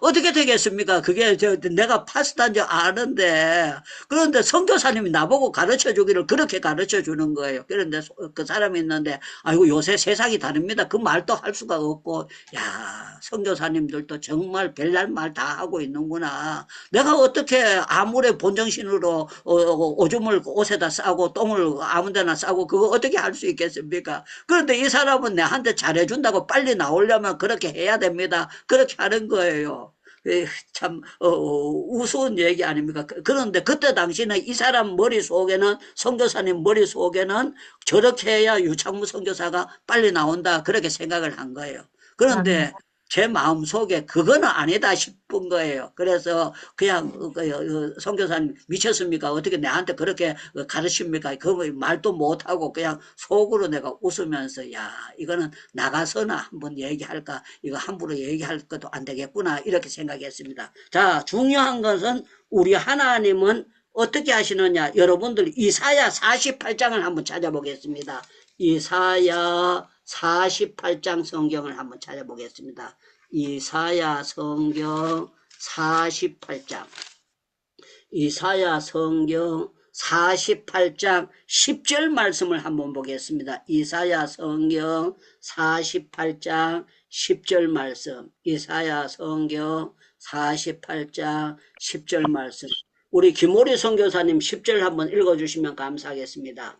어떻게 되겠습니까? 그게 내가 파스타인 줄 아는데, 그런데 선교사님이 나보고 가르쳐 주기를 그렇게 가르쳐 주는 거예요. 그런데 그 사람이 있는데 아이고 요새 세상이 다릅니다. 그 말도 할 수가 없고, 야, 선교사님들도 정말 별날 말 다 하고 있는구나. 내가 어떻게 아무리 본정신으로 오줌을 옷에다 싸고 똥을 아무데나 싸고 그거 어떻게 할 수 있겠습니까? 그런데 이 사람은 내한테 잘해준다고 빨리 나오려면 그렇게 해야 됩니다. 그렇게 하는 거예요. 참 우스운 얘기 아닙니까? 그런데 그때 당시는 이 사람 머릿속에는, 선교사님 머릿속에는 저렇게 해야 유창무 선교사가 빨리 나온다 그렇게 생각을 한 거예요. 그런데 제 마음속에 그거는 아니다 싶은 거예요. 그래서 그냥 선교사님 미쳤습니까? 어떻게 내한테 그렇게 가르칩니까? 그 말도 못하고 그냥 속으로 내가 웃으면서 야 이거는 나가서나 한번 얘기할까? 이거 함부로 얘기할 것도 안 되겠구나 이렇게 생각했습니다. 자, 중요한 것은 우리 하나님은 어떻게 하시느냐? 여러분들 이사야 48장을 한번 찾아보겠습니다. 이사야 48장 성경을 한번 찾아보겠습니다. 이사야 성경 48장. 이사야 성경 48장 10절 말씀을 한번 보겠습니다. 이사야 성경 48장 10절 말씀. 이사야 성경 48장 10절 말씀. 우리 김오리 선교사님 10절 한번 읽어주시면 감사하겠습니다.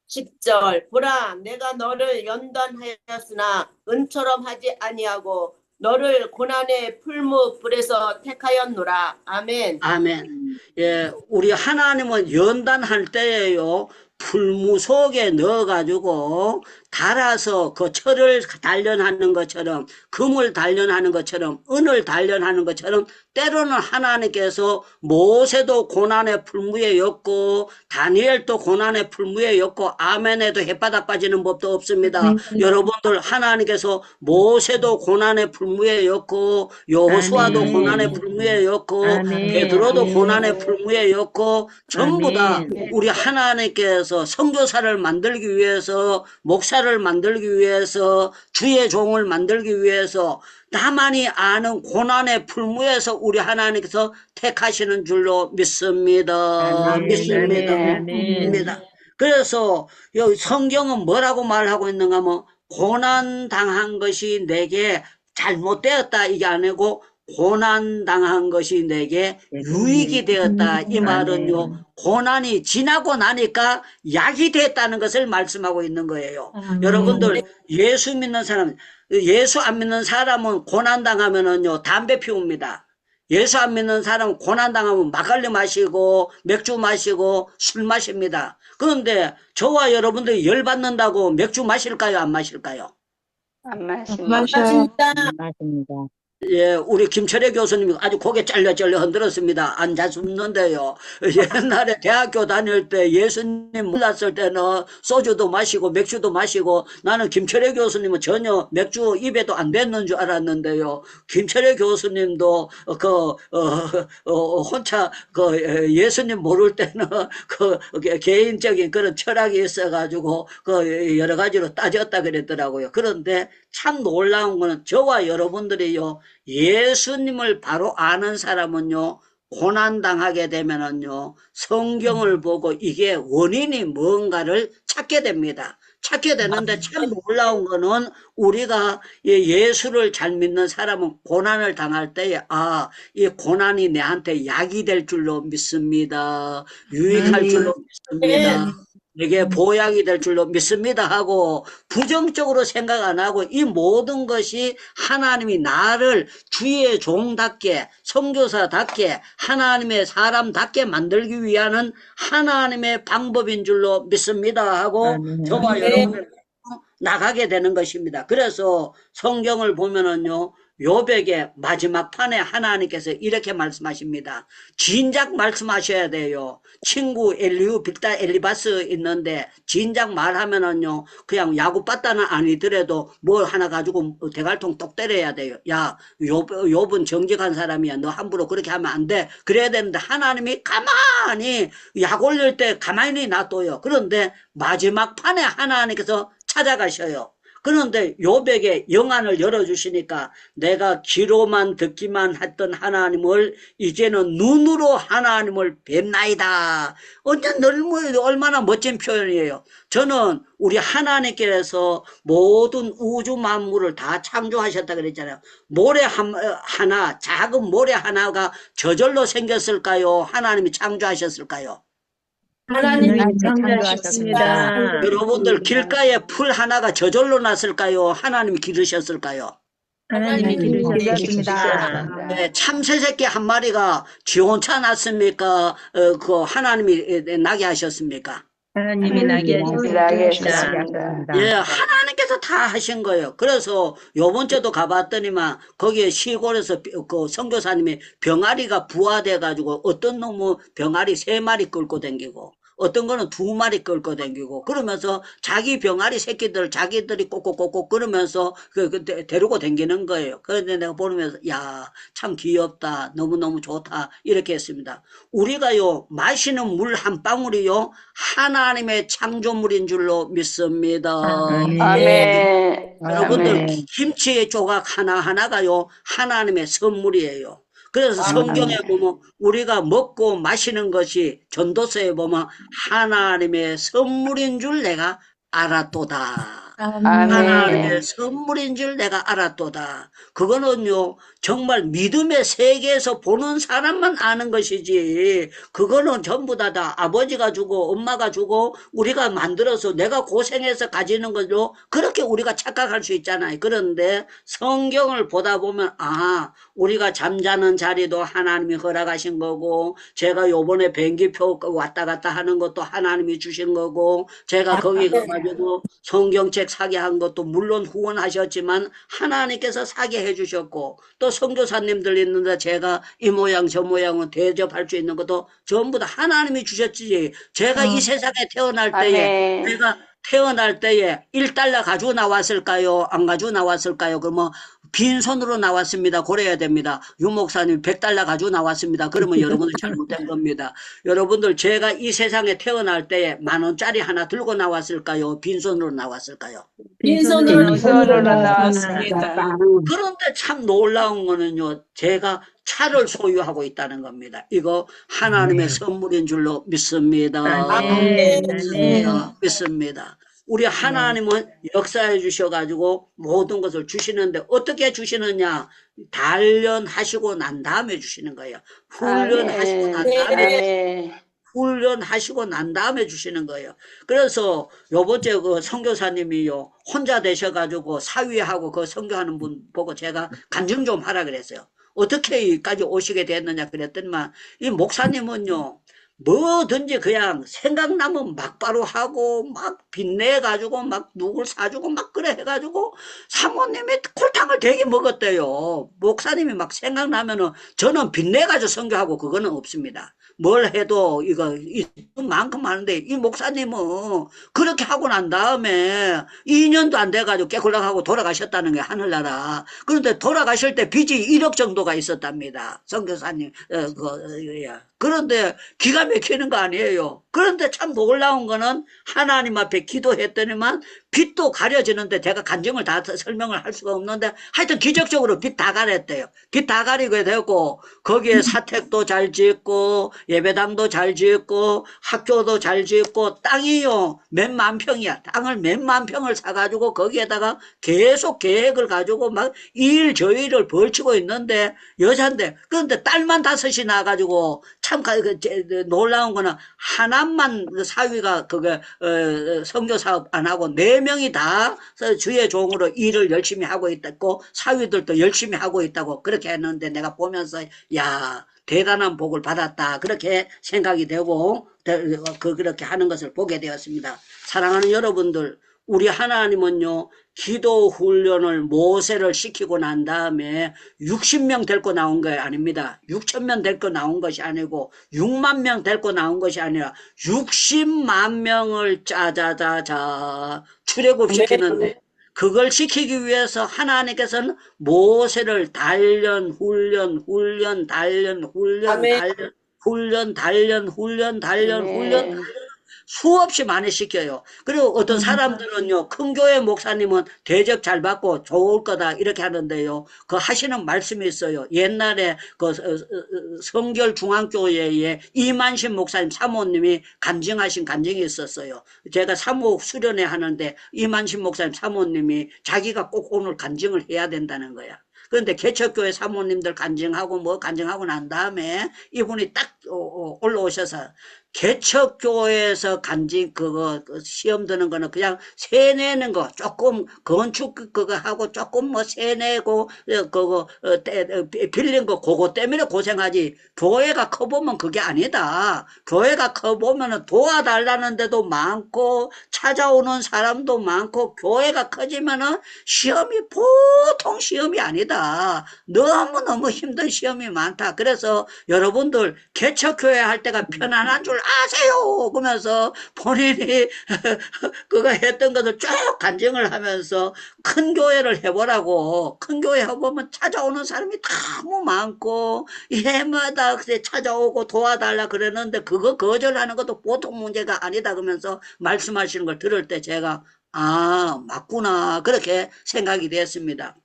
10절 보라 내가 너를 연단하였으나 은처럼 하지 아니하고 너를 고난의 풀무불에서 택하였노라. 아멘. 아멘. 예, 우리 하나님은 연단할 때에요. 풀무 속에 넣어가지고 달아서 그 철을 단련하는 것처럼 금을 단련하는 것처럼 은을 단련하는 것처럼 때로는 하나님께서 모세도 고난의 풀무에 였고 다니엘도 고난의 풀무에 였고 아멘에도 햇바닥 빠지는 법도 없습니다. 여러분들 하나님께서 모세도 고난의 풀무에 였고 여호수아도 아멘. 고난의 풀무에 였고 아멘. 베드로도 고난의 풀무에 였고 전부 다 아멘. 우리 하나님께서 선교사를 만들기 위해서 목사를 만들기 위해서 주의 종을 만들기 위해서 나만이 아는 고난의 풀무에서 우리 하나님께서 택하시는 줄로 믿습니다. 아멘. 믿습니다. 아멘. 믿습니다. 그래서 여기 성경은 뭐라고 말하고 있는가 하면 고난당한 것이 내게 잘못되었다 이게 아니고 고난당한 것이 내게 유익이 되었다. 이 말은요, 고난이 지나고 나니까 약이 됐다는 것을 말씀하고 있는 거예요. 여러분들, 예수 믿는 사람, 예수 안 믿는 사람은 고난당하면은요, 담배 피웁니다. 예수 안 믿는 사람은 고난당하면 막걸리 마시고, 맥주 마시고, 술 마십니다. 그런데 저와 여러분들이 열받는다고 맥주 마실까요? 안 마실까요? 안 마십니다. 마셔요. 맞습니다. 예, 우리 김철애 교수님이 아주 고개 짤려짤려 흔들었습니다. 앉아 죽는데요. 옛날에 대학교 다닐 때 예수님 몰랐을 때는 소주도 마시고 맥주도 마시고 나는 김철애 교수님은 전혀 맥주 입에도 안 뱉는 줄 알았는데요. 김철애 교수님도 혼자 예수님 모를 때는 개인적인 그런 철학이 있어가지고 여러 가지로 따졌다 그랬더라고요. 그런데 참 놀라운 거는 저와 여러분들이요. 예수님을 바로 아는 사람은요. 고난당하게 되면은요. 성경을 보고 이게 원인이 뭔가를 찾게 됩니다. 찾게 되는데 참 놀라운 거는 우리가 예수를 잘 믿는 사람은 고난을 당할 때에 이 고난이 내한테 약이 될 줄로 믿습니다. 유익할 줄로 믿습니다. 내게 보약이 될 줄로 믿습니다 하고 부정적으로 생각 안 하고 이 모든 것이 하나님이 나를 주의 종답게 선교사답게 하나님의 사람답게 만들기 위한 하나님의 방법인 줄로 믿습니다 하고 저와 여러분을 나가게 되는 것입니다. 그래서 성경을 보면은요. 욥에게 마지막 판에 하나님께서 이렇게 말씀하십니다. 진작 말씀하셔야 돼요. 친구 엘리우 빌다 엘리바스 있는데 진작 말하면은요 그냥 야구 빠따는 아니더라도 뭘 하나 가지고 대갈통 똑 때려야 돼요. 야 욥은 정직한 사람이야. 너 함부로 그렇게 하면 안 돼. 그래야 되는데 하나님이 가만히 약 올릴 때 가만히 놔둬요. 그런데 마지막 판에 하나님께서 찾아가셔요. 그런데 욥에게 영안을 열어주시니까 내가 귀로만 듣기만 했던 하나님을 이제는 눈으로 하나님을 뵙나이다. 얼마나 멋진 표현이에요. 저는 우리 하나님께서 모든 우주 만물을 다 창조하셨다 그랬잖아요. 모래 하나, 작은 모래 하나가 저절로 생겼을까요? 하나님이 창조하셨을까요? 하나님이 창조하셨습니다. 여러분들 길가에 풀 하나가 저절로 났을까요? 하나님이 기르셨을까요? 하나님이 기르셨습니다. 네, 참새 새끼 한 마리가 지 혼자 났습니까? 하나님이 나게 하셨습니까? 하나님이 나게 나게 하셨습니다. 하셨습니다. 예, 하나님께서 다 하신 거예요. 그래서 요번 주도 가봤더니만 거기에 시골에서 그 선교사님이 병아리가 부화돼가지고 어떤 놈은 병아리 3마리 끌고 댕기고 어떤 거는 2마리 끌고 댕기고 그러면서 자기 병아리 새끼들 자기들이 꼭꼭꼭꼭 그러면서 데리고 댕기는 거예요. 그런데 내가 보면서 야, 참 귀엽다. 너무너무 좋다. 이렇게 했습니다. 우리가요, 마시는 물 한 방울이요, 하나님의 창조물인 줄로 믿습니다. 아멘. 여러분들, 아멘. 김치 조각 하나하나가요, 하나님의 선물이에요. 그래서 성경에 보면 우리가 먹고 마시는 것이 전도서에 보면 하나님의 선물인 줄 내가 알았도다. 하나님의 아멘. 선물인 줄 내가 알았도다. 그거는요, 정말 믿음의 세계에서 보는 사람만 아는 것이지, 그거는 전부 다 아버지가 주고 엄마가 주고 우리가 만들어서 내가 고생해서 가지는 거죠. 그렇게 우리가 착각할 수 있잖아요. 그런데 성경을 보다 보면, 아, 우리가 잠자는 자리도 하나님이 허락하신 거고, 제가 요번에 비행기표 왔다 갔다 하는 것도 하나님이 주신 거고, 제가 거기 가가지고 성경책 사게 한 것도 물론 후원하셨지만 하나님께서 사게 해주셨고, 또 선교사님들 있는데 제가 이 모양 저 모양은 대접할 수 있는 것도 전부 다 하나님이 주셨지. 제가 이 세상에 태어날 때에, 아멘. 내가 태어날 때에 1달러 가지고 나왔을까요? 안 가지고 나왔을까요? 그러면 빈손으로 나왔습니다. 그래야 됩니다. 유 목사님 100달러 가지고 나왔습니다. 그러면 여러분들 잘못된 겁니다. 여러분들, 제가 이 세상에 태어날 때에 10,000원짜리 하나 들고 나왔을까요? 빈손으로 나왔을까요? 빈손으로 빈손으로 나왔습니다. 그런데 참 놀라운 거는요, 제가 차를 소유하고 있다는 겁니다. 이거 하나님의 선물인 줄로 믿습니다. 아멘. 믿습니다. 우리 하나님은 역사해 주셔가지고 모든 것을 주시는데 어떻게 주시느냐? 단련하시고 난 다음에 주시는 거예요. 훈련하시고 난 다음에 훈련하시고 난 다음에 주시는 거예요. 그래서 요번째 그 선교사님이요, 혼자 되셔가지고 사위하고 그 선교하는 분 보고 제가 간증 좀 하라 그랬어요. 어떻게 여기까지 오시게 됐느냐 그랬더니만, 이 목사님은요, 뭐든지 그냥 생각나면 막바로 하고 막 빚내가지고 막 누굴 사주고 막 그래 해가지고 사모님이 콜탕을 되게 먹었대요. 목사님이 막 생각나면은 저는 빚내가지고 선교하고 그거는 없습니다. 뭘 해도 이거 이만큼 하는데, 이 목사님은 그렇게 하고 난 다음에 2년도 안 돼가지고 깨끗하고 돌아가셨다는 게 하늘나라. 그런데 돌아가실 때 빚이 1억 정도가 있었답니다. 선교사님. 그런데 기가 막히는 거 아니에요. 그런데 참 놀라운 거는 하나님 앞에 기도했더니만 빚도 가려지는데, 제가 간증을 다 설명을 할 수가 없는데 하여튼 기적적으로 빚 다 가렸대요. 빚 다 가리게 되고 거기에 사택도 잘 짓고 예배당도 잘 짓고 학교도 잘 짓고, 땅이요 몇만 평이야. 땅을 몇만 평을 사가지고 거기에다가 계속 계획을 가지고 막 일 저 일을 벌치고 있는데, 여잔데, 그런데 딸만 5이 나가지고 참 놀라운 거는 하나만 사위가 그게 선교 사업 안 하고 4명이 다 주의 종으로 일을 열심히 하고 있다고, 사위들도 열심히 하고 있다고 그렇게 했는데, 내가 보면서 야, 대단한 복을 받았다 그렇게 생각이 되고 그렇게 하는 것을 보게 되었습니다. 사랑하는 여러분들, 우리 하나님은요, 기도 훈련을 모세를 시키고 난 다음에 60명 데리고 나온 거 아닙니다. 6,000명 데리고 나온 것이 아니고 6만 명 데리고 나온 것이 아니라 60만 명을 짜자자자 출애굽시키는데, 그걸 시키기 위해서 하나님께서는 모세를 단련, 훈련, 훈련, 단련, 훈련, 단련, 훈련, 단련, 훈련, 단련, 훈련, 수없이 많이 시켜요. 그리고 어떤 사람들은요, 큰 교회 목사님은 대접 잘 받고 좋을 거다 이렇게 하는데요, 그 하시는 말씀이 있어요. 옛날에 그 성결 중앙교회에 이만신 목사님 사모님이 간증하신 간증이 있었어요. 제가 사모 수련회 하는데 이만신 목사님 사모님이 자기가 꼭 오늘 간증을 해야 된다는 거야. 그런데 개척교회 사모님들 간증하고 뭐 간증하고 난 다음에 이분이 딱 올라오셔서 개척교회에서 간직 그거 시험 드는 거는 그냥 세내는 거 조금 건축 그거 하고 조금 뭐 세내고 그거 빌린 거 그거 때문에 고생하지. 교회가 커보면 그게 아니다. 교회가 커보면 도와달라는 데도 많고 찾아오는 사람도 많고 교회가 커지면은 시험이 보통 시험이 아니다. 너무너무 힘든 시험이 많다. 그래서 여러분들 개척교회 할 때가 편안한 줄 아세요. 그러면서 본인이 그거 했던 것을 쭉 간증을 하면서 큰 교회를 해보라고. 큰 교회 해보면 찾아오는 사람이 너무 많고 해마다 찾아오고 도와달라 그랬는데 그거 거절하는 것도 보통 문제가 아니다 그러면서 말씀하시는 걸 들을 때 제가 아 맞구나 그렇게 생각이 됐습니다.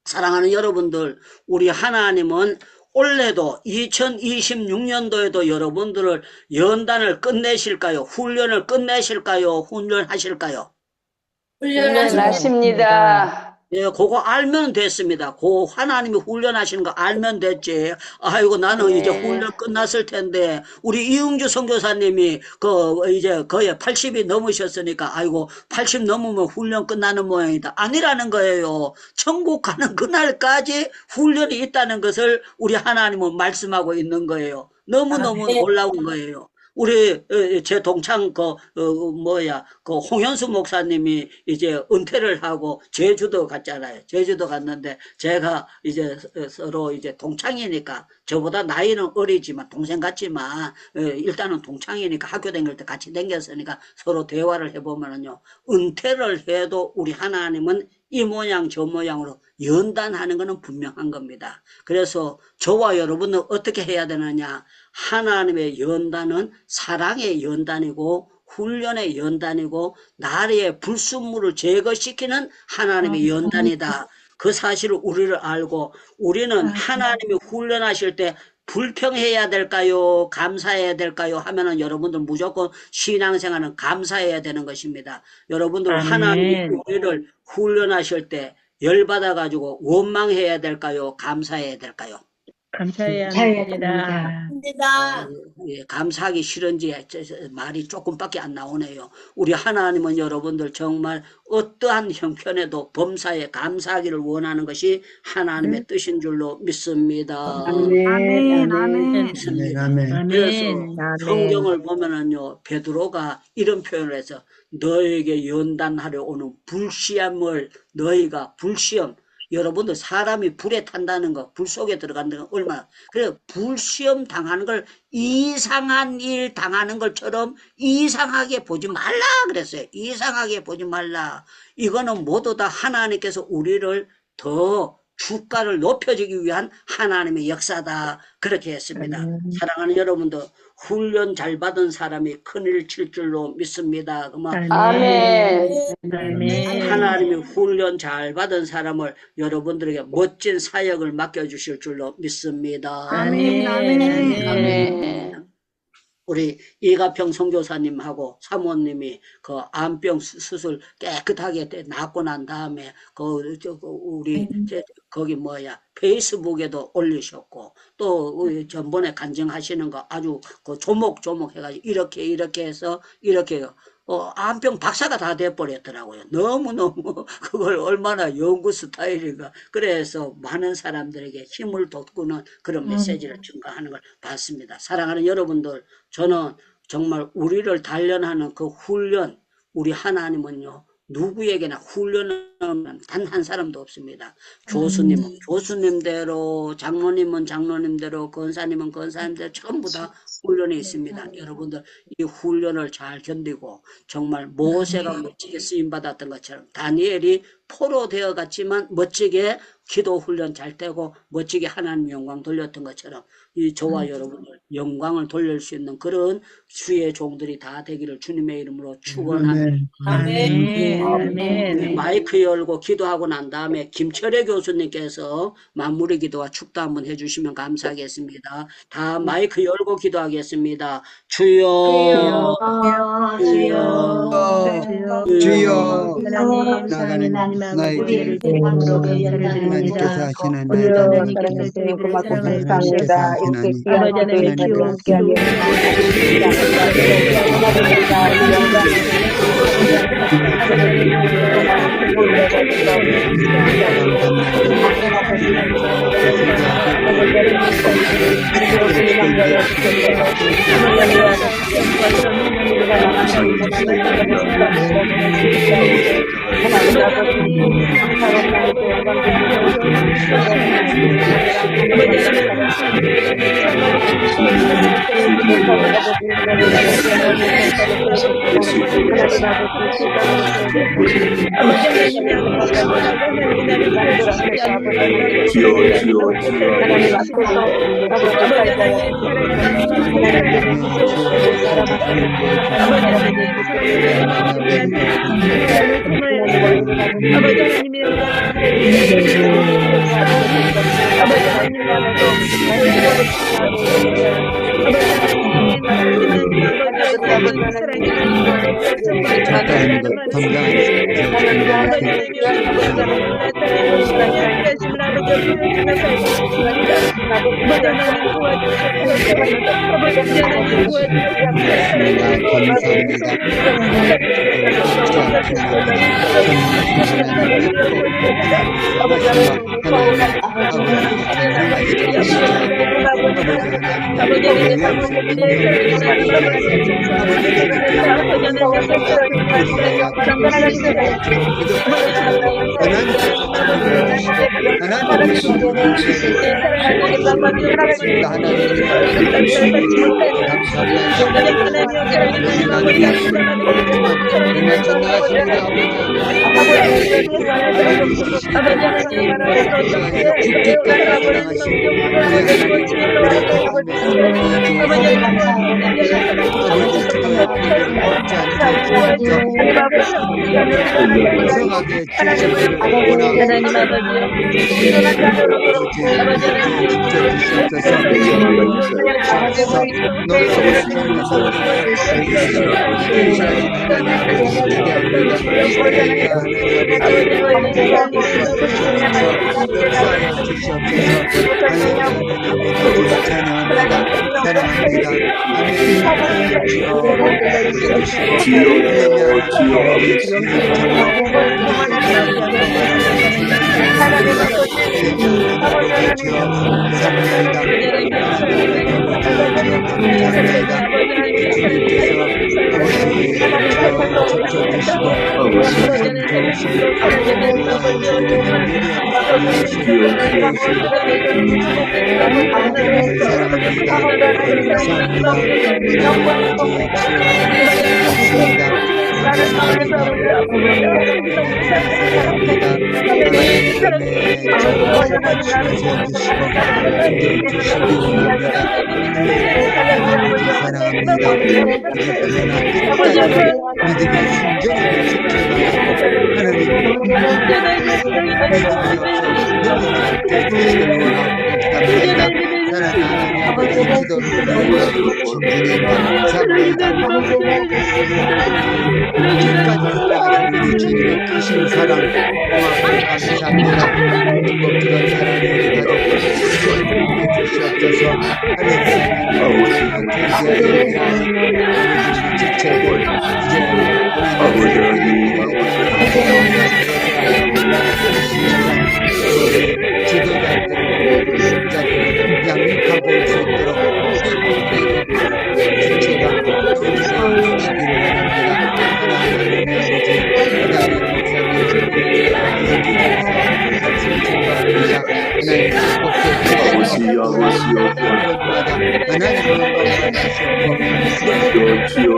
사랑하는 여러분들, 우리 하나님은 올해도 2026년도에도 여러분들을 연단을 끝내실까요? 훈련을 끝내실까요? 훈련하실까요? 훈련하십니다. 예, 그거 알면 됐습니다. 그 하나님이 훈련하시는 거 알면 됐지. 아이고, 나는 이제 훈련 끝났을 텐데, 우리 이응주 선교사님이 이제 거의 80이 넘으셨으니까, 아이고, 80 넘으면 훈련 끝나는 모양이다. 아니라는 거예요. 천국 가는 그날까지 훈련이 있다는 것을 우리 하나님은 말씀하고 있는 거예요. 너무너무 놀라운 거예요. 우리 제 동창 홍현수 목사님이 이제 은퇴를 하고 제주도 갔잖아요. 제주도 갔는데 제가 이제 서로 이제 동창이니까 저보다 나이는 어리지만 동생 같지만 일단은 동창이니까 학교 다닐 때 같이 다녔으니까 서로 대화를 해보면은요. 은퇴를 해도 우리 하나님은 이 모양 저 모양으로 연단하는 것은 분명한 겁니다. 그래서 저와 여러분은 어떻게 해야 되느냐. 하나님의 연단은 사랑의 연단이고 훈련의 연단이고 나라의 불순물을 제거시키는 하나님의 연단이다. 그 사실을 우리를 알고 우리는 하나님이 훈련하실 때 불평해야 될까요? 감사해야 될까요? 하면은 여러분들 무조건 신앙생활은 감사해야 되는 것입니다. 여러분들 하나님이 우리를 훈련하실 때 열받아가지고 원망해야 될까요? 감사해야 될까요? 감사해야 합니다. 예, 감사하기 싫은지 말이 조금밖에 안 나오네요. 우리 하나님은 여러분들 정말 어떠한 형편에도 범사에 감사하기를 원하는 것이 하나님의 뜻인 줄로 믿습니다. 아멘, 아멘. 믿습니다. 아멘. 그래서 아멘. 성경을 보면은요, 베드로가 이런 표현을 해서 너에게 연단하려 오는 불시험을 너희가 불시험 여러분들 사람이 불에 탄다는 거, 불 속에 들어간다는 거 얼마나 그래 불시험 당하는 걸 이상한 일 당하는 것처럼 이상하게 보지 말라 그랬어요. 이상하게 보지 말라. 이거는 모두 다 하나님께서 우리를 더 주가를 높여주기 위한 하나님의 역사다. 그렇게 했습니다. 사랑하는 여러분들 훈련 잘 받은 사람이 큰일 칠 줄로 믿습니다. 아멘. 하나님이 훈련 잘 받은 사람을 여러분들에게 멋진 사역을 맡겨주실 줄로 믿습니다. 아멘, 아멘. 아멘. 우리 이가평 선교사님하고 사모님이 그 암병 수술 깨끗하게 낫고 난 다음에 우리 거기 페이스북에도 올리셨고 또 전번에 간증하시는 거 아주 그 조목조목 해가지고 이렇게 해서 이렇게 암병 박사가 다 돼버렸더라고요. 너무너무 그걸 얼마나 연구 스타일인가. 그래서 많은 사람들에게 힘을 돋구는 그런 메시지를 증가하는 걸 봤습니다. 사랑하는 여러분들, 저는 정말 우리를 단련하는 그 훈련, 우리 하나님은요, 누구에게나 훈련은 단 한 사람도 없습니다. 교수님은 교수님대로, 장로님은 장로님대로, 권사님은 권사님대로 전부 다 훈련이 있습니다. 여러분들 이 훈련을 잘 견디고 정말 모세가 멋지게 쓰임받았던 것처럼 다니엘이 포로 되어 갔지만 멋지게 기도 훈련 잘 되고 멋지게 하나님 영광 돌렸던 것처럼 이 저와 여러분들 영광을 돌릴 수 있는 그런 주의 종들이 다 되기를 주님의 이름으로 축원합니다. 아멘. 마이크 열고 기도하고 난 다음에 김철애 교수님께서 마무리 기도와 축도 한번 해주시면 감사하겠습니다. 다 마이크 열고 기도하겠습니다. 주여, 주여, 하나님, 하나님하고 우리를 대상으로 감사를 드립니다. 하나님께서 하시는 우리 일 하나님께서 감사합니다. 저희들을 고맙고 사랑하여 하나님께서 감사합니다. 주시고 이렇게 하시는 귀한 아버지 기도 하나님의 있는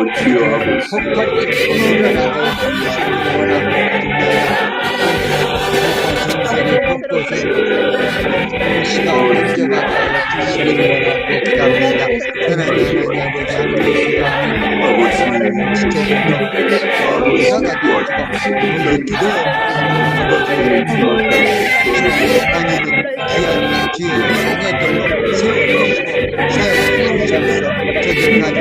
귀여운 함께 하게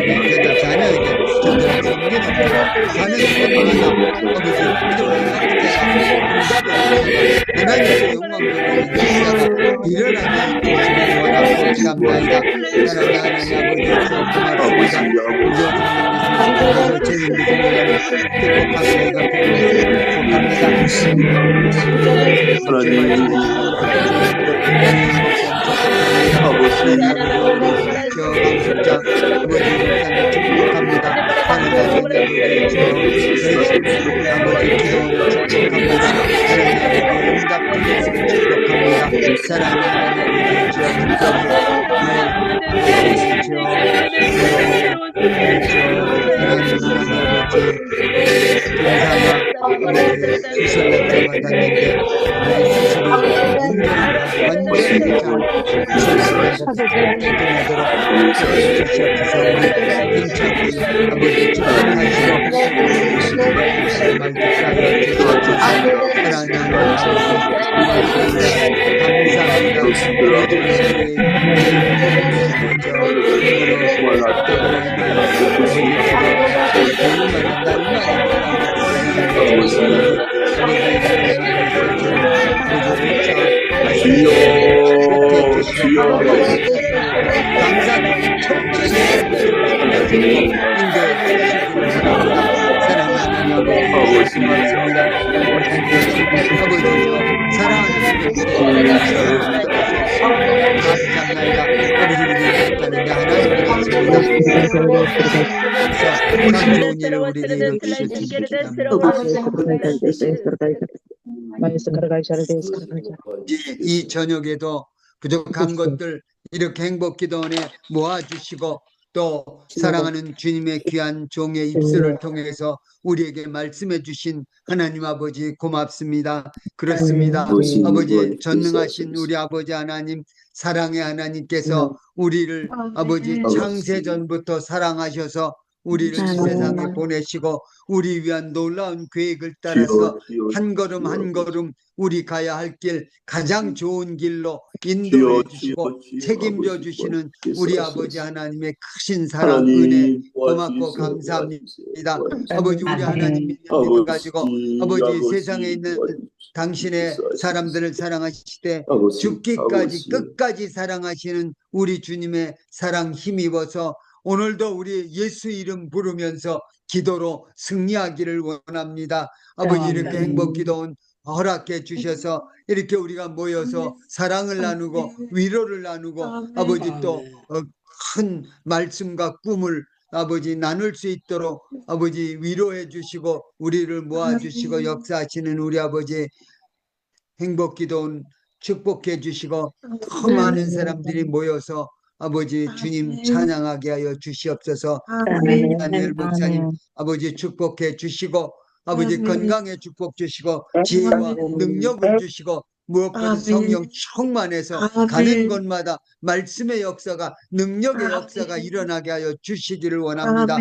기도 해주셨습니다. 감사합니다. 하나님 하나님의 영광을 역사가 일어나게 주시기를 원하고 기도합니다. 사랑하는 하나님 아버지 고맙습니다. 우리 주님 믿음을 행복합니다. 이 저녁에도 부족한 것들 이렇게 행복기도원에 모아주시고 또 사랑하는 주님의 귀한 종의 입술을 통해서 우리에게 말씀해 주신 하나님 아버지 고맙습니다. 그렇습니다. 아버지 전능하신 우리 아버지 하나님, 사랑의 하나님께서 우리를 아버지 창세전부터 사랑하셔서 우리를 이 세상에 보내시고 우리 위한 놀라운 계획을 따라서 한 걸음 한 걸음 우리 가야 할 길, 가장 좋은 길로 인도해 주시고 책임져 주시는 우리 아버지 하나님의 크신 사랑, 은혜 고맙고 감사합니다. 아버지 우리 하나님 믿음을 가지고 아버지 세상에 있는 당신의 사람들을 사랑하시되 죽기까지 끝까지 사랑하시는 우리 주님의 사랑 힘입어서 오늘도 우리 예수 이름 부르면서 기도로 승리하기를 원합니다. 아버지 이렇게 행복기도원 허락해 주셔서 이렇게 우리가 모여서 사랑을 나누고 위로를 나누고 아버지 또 큰 말씀과 꿈을 아버지 나눌 수 있도록 아버지 위로해 주시고 우리를 모아주시고 역사하시는 우리 아버지 행복기도원 축복해 주시고 더 많은 사람들이 모여서 아버지 주님 찬양하게 하여 주시옵소서. 다니엘 목사님 아버지 축복해 주시고 아버지 건강에 축복 주시고 지혜와 능력을 주시고 무엇보다 성령 충만해서 가는 곳마다 말씀의 역사가 능력의 역사가 일어나게 하여 주시기를 원합니다.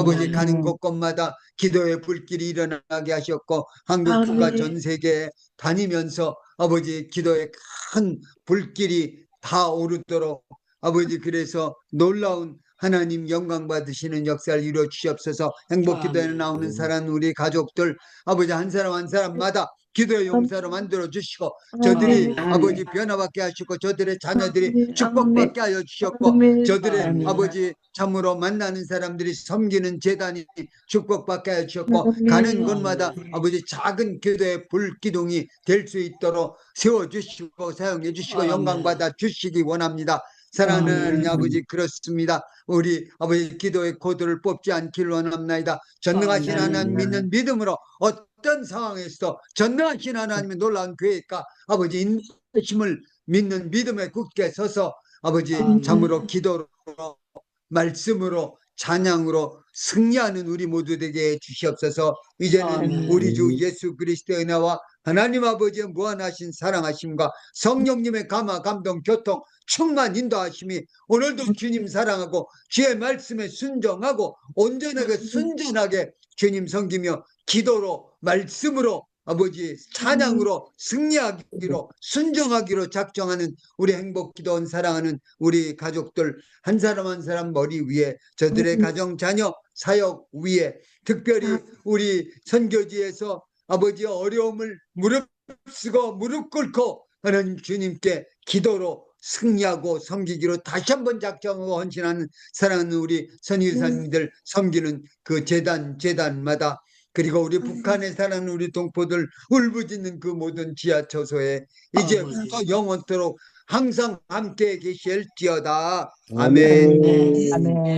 아버지 가는 곳곳마다 기도의 불길이 일어나게 하셨고 한국과 전 세계에 다니면서 아버지 기도의 큰 불길이 다 오르도록 아버지 그래서 놀라운 하나님 영광 받으시는 역사를 이루어 주시옵소서. 행복기도에 나오는 사랑 우리 가족들 아버지 한 사람 한 사람마다 기도의 용사로 만들어 주시고 저들이 아버지 변화받게 하시고 저들의 자녀들이 축복받게 하여 주셨고 저들의 아버지 참으로 만나는 사람들이 섬기는 재단이 축복받게 하여 주셨고 가는 곳마다 아버지 작은 기도의 불기둥이 될 수 있도록 세워주시고 사용해 주시고 영광 받아 주시기 원합니다. 사랑하는 아버지 그렇습니다. 우리 아버지 기도의 코드를 뽑지 않기를 원합니다. 전능하신 하나님 믿는 믿음으로 어떤 상황에서도 전능하신 하나님의 놀라운 계획과 아버지 인도심을 믿는 믿음에 굳게 서서 아버지 참으로 기도로 말씀으로 찬양으로 승리하는 우리 모두 되게 주시옵소서. 이제는 우리 주 예수 그리스도의 은혜와 하나님 아버지의 무한하신 사랑하심과 성령님의 감화 감동 교통 충만 인도하심이 오늘도 주님 사랑하고 주의 말씀에 순종하고 온전하게 순전하게 주님 섬기며 기도로 말씀으로 아버지 찬양으로 승리하기로 순종하기로 작정하는 우리 행복기도원 사랑하는 우리 가족들 한 사람 한 사람 머리 위에 저들의 가정 자녀 사역 위에 특별히 우리 선교지에서 아버지의 어려움을 무릎 쓰고 무릎 꿇고 하는 주님께 기도로 승리하고 섬기기로 다시 한번 작정하고 헌신하는 사랑하는 우리 선교사님들 섬기는 그 재단마다, 그리고 우리 북한에 사는 우리 동포들 울부짖는 그 모든 지하처소에 이제부터 영원토록 항상 함께 계실지어다. 아멘. 아멘.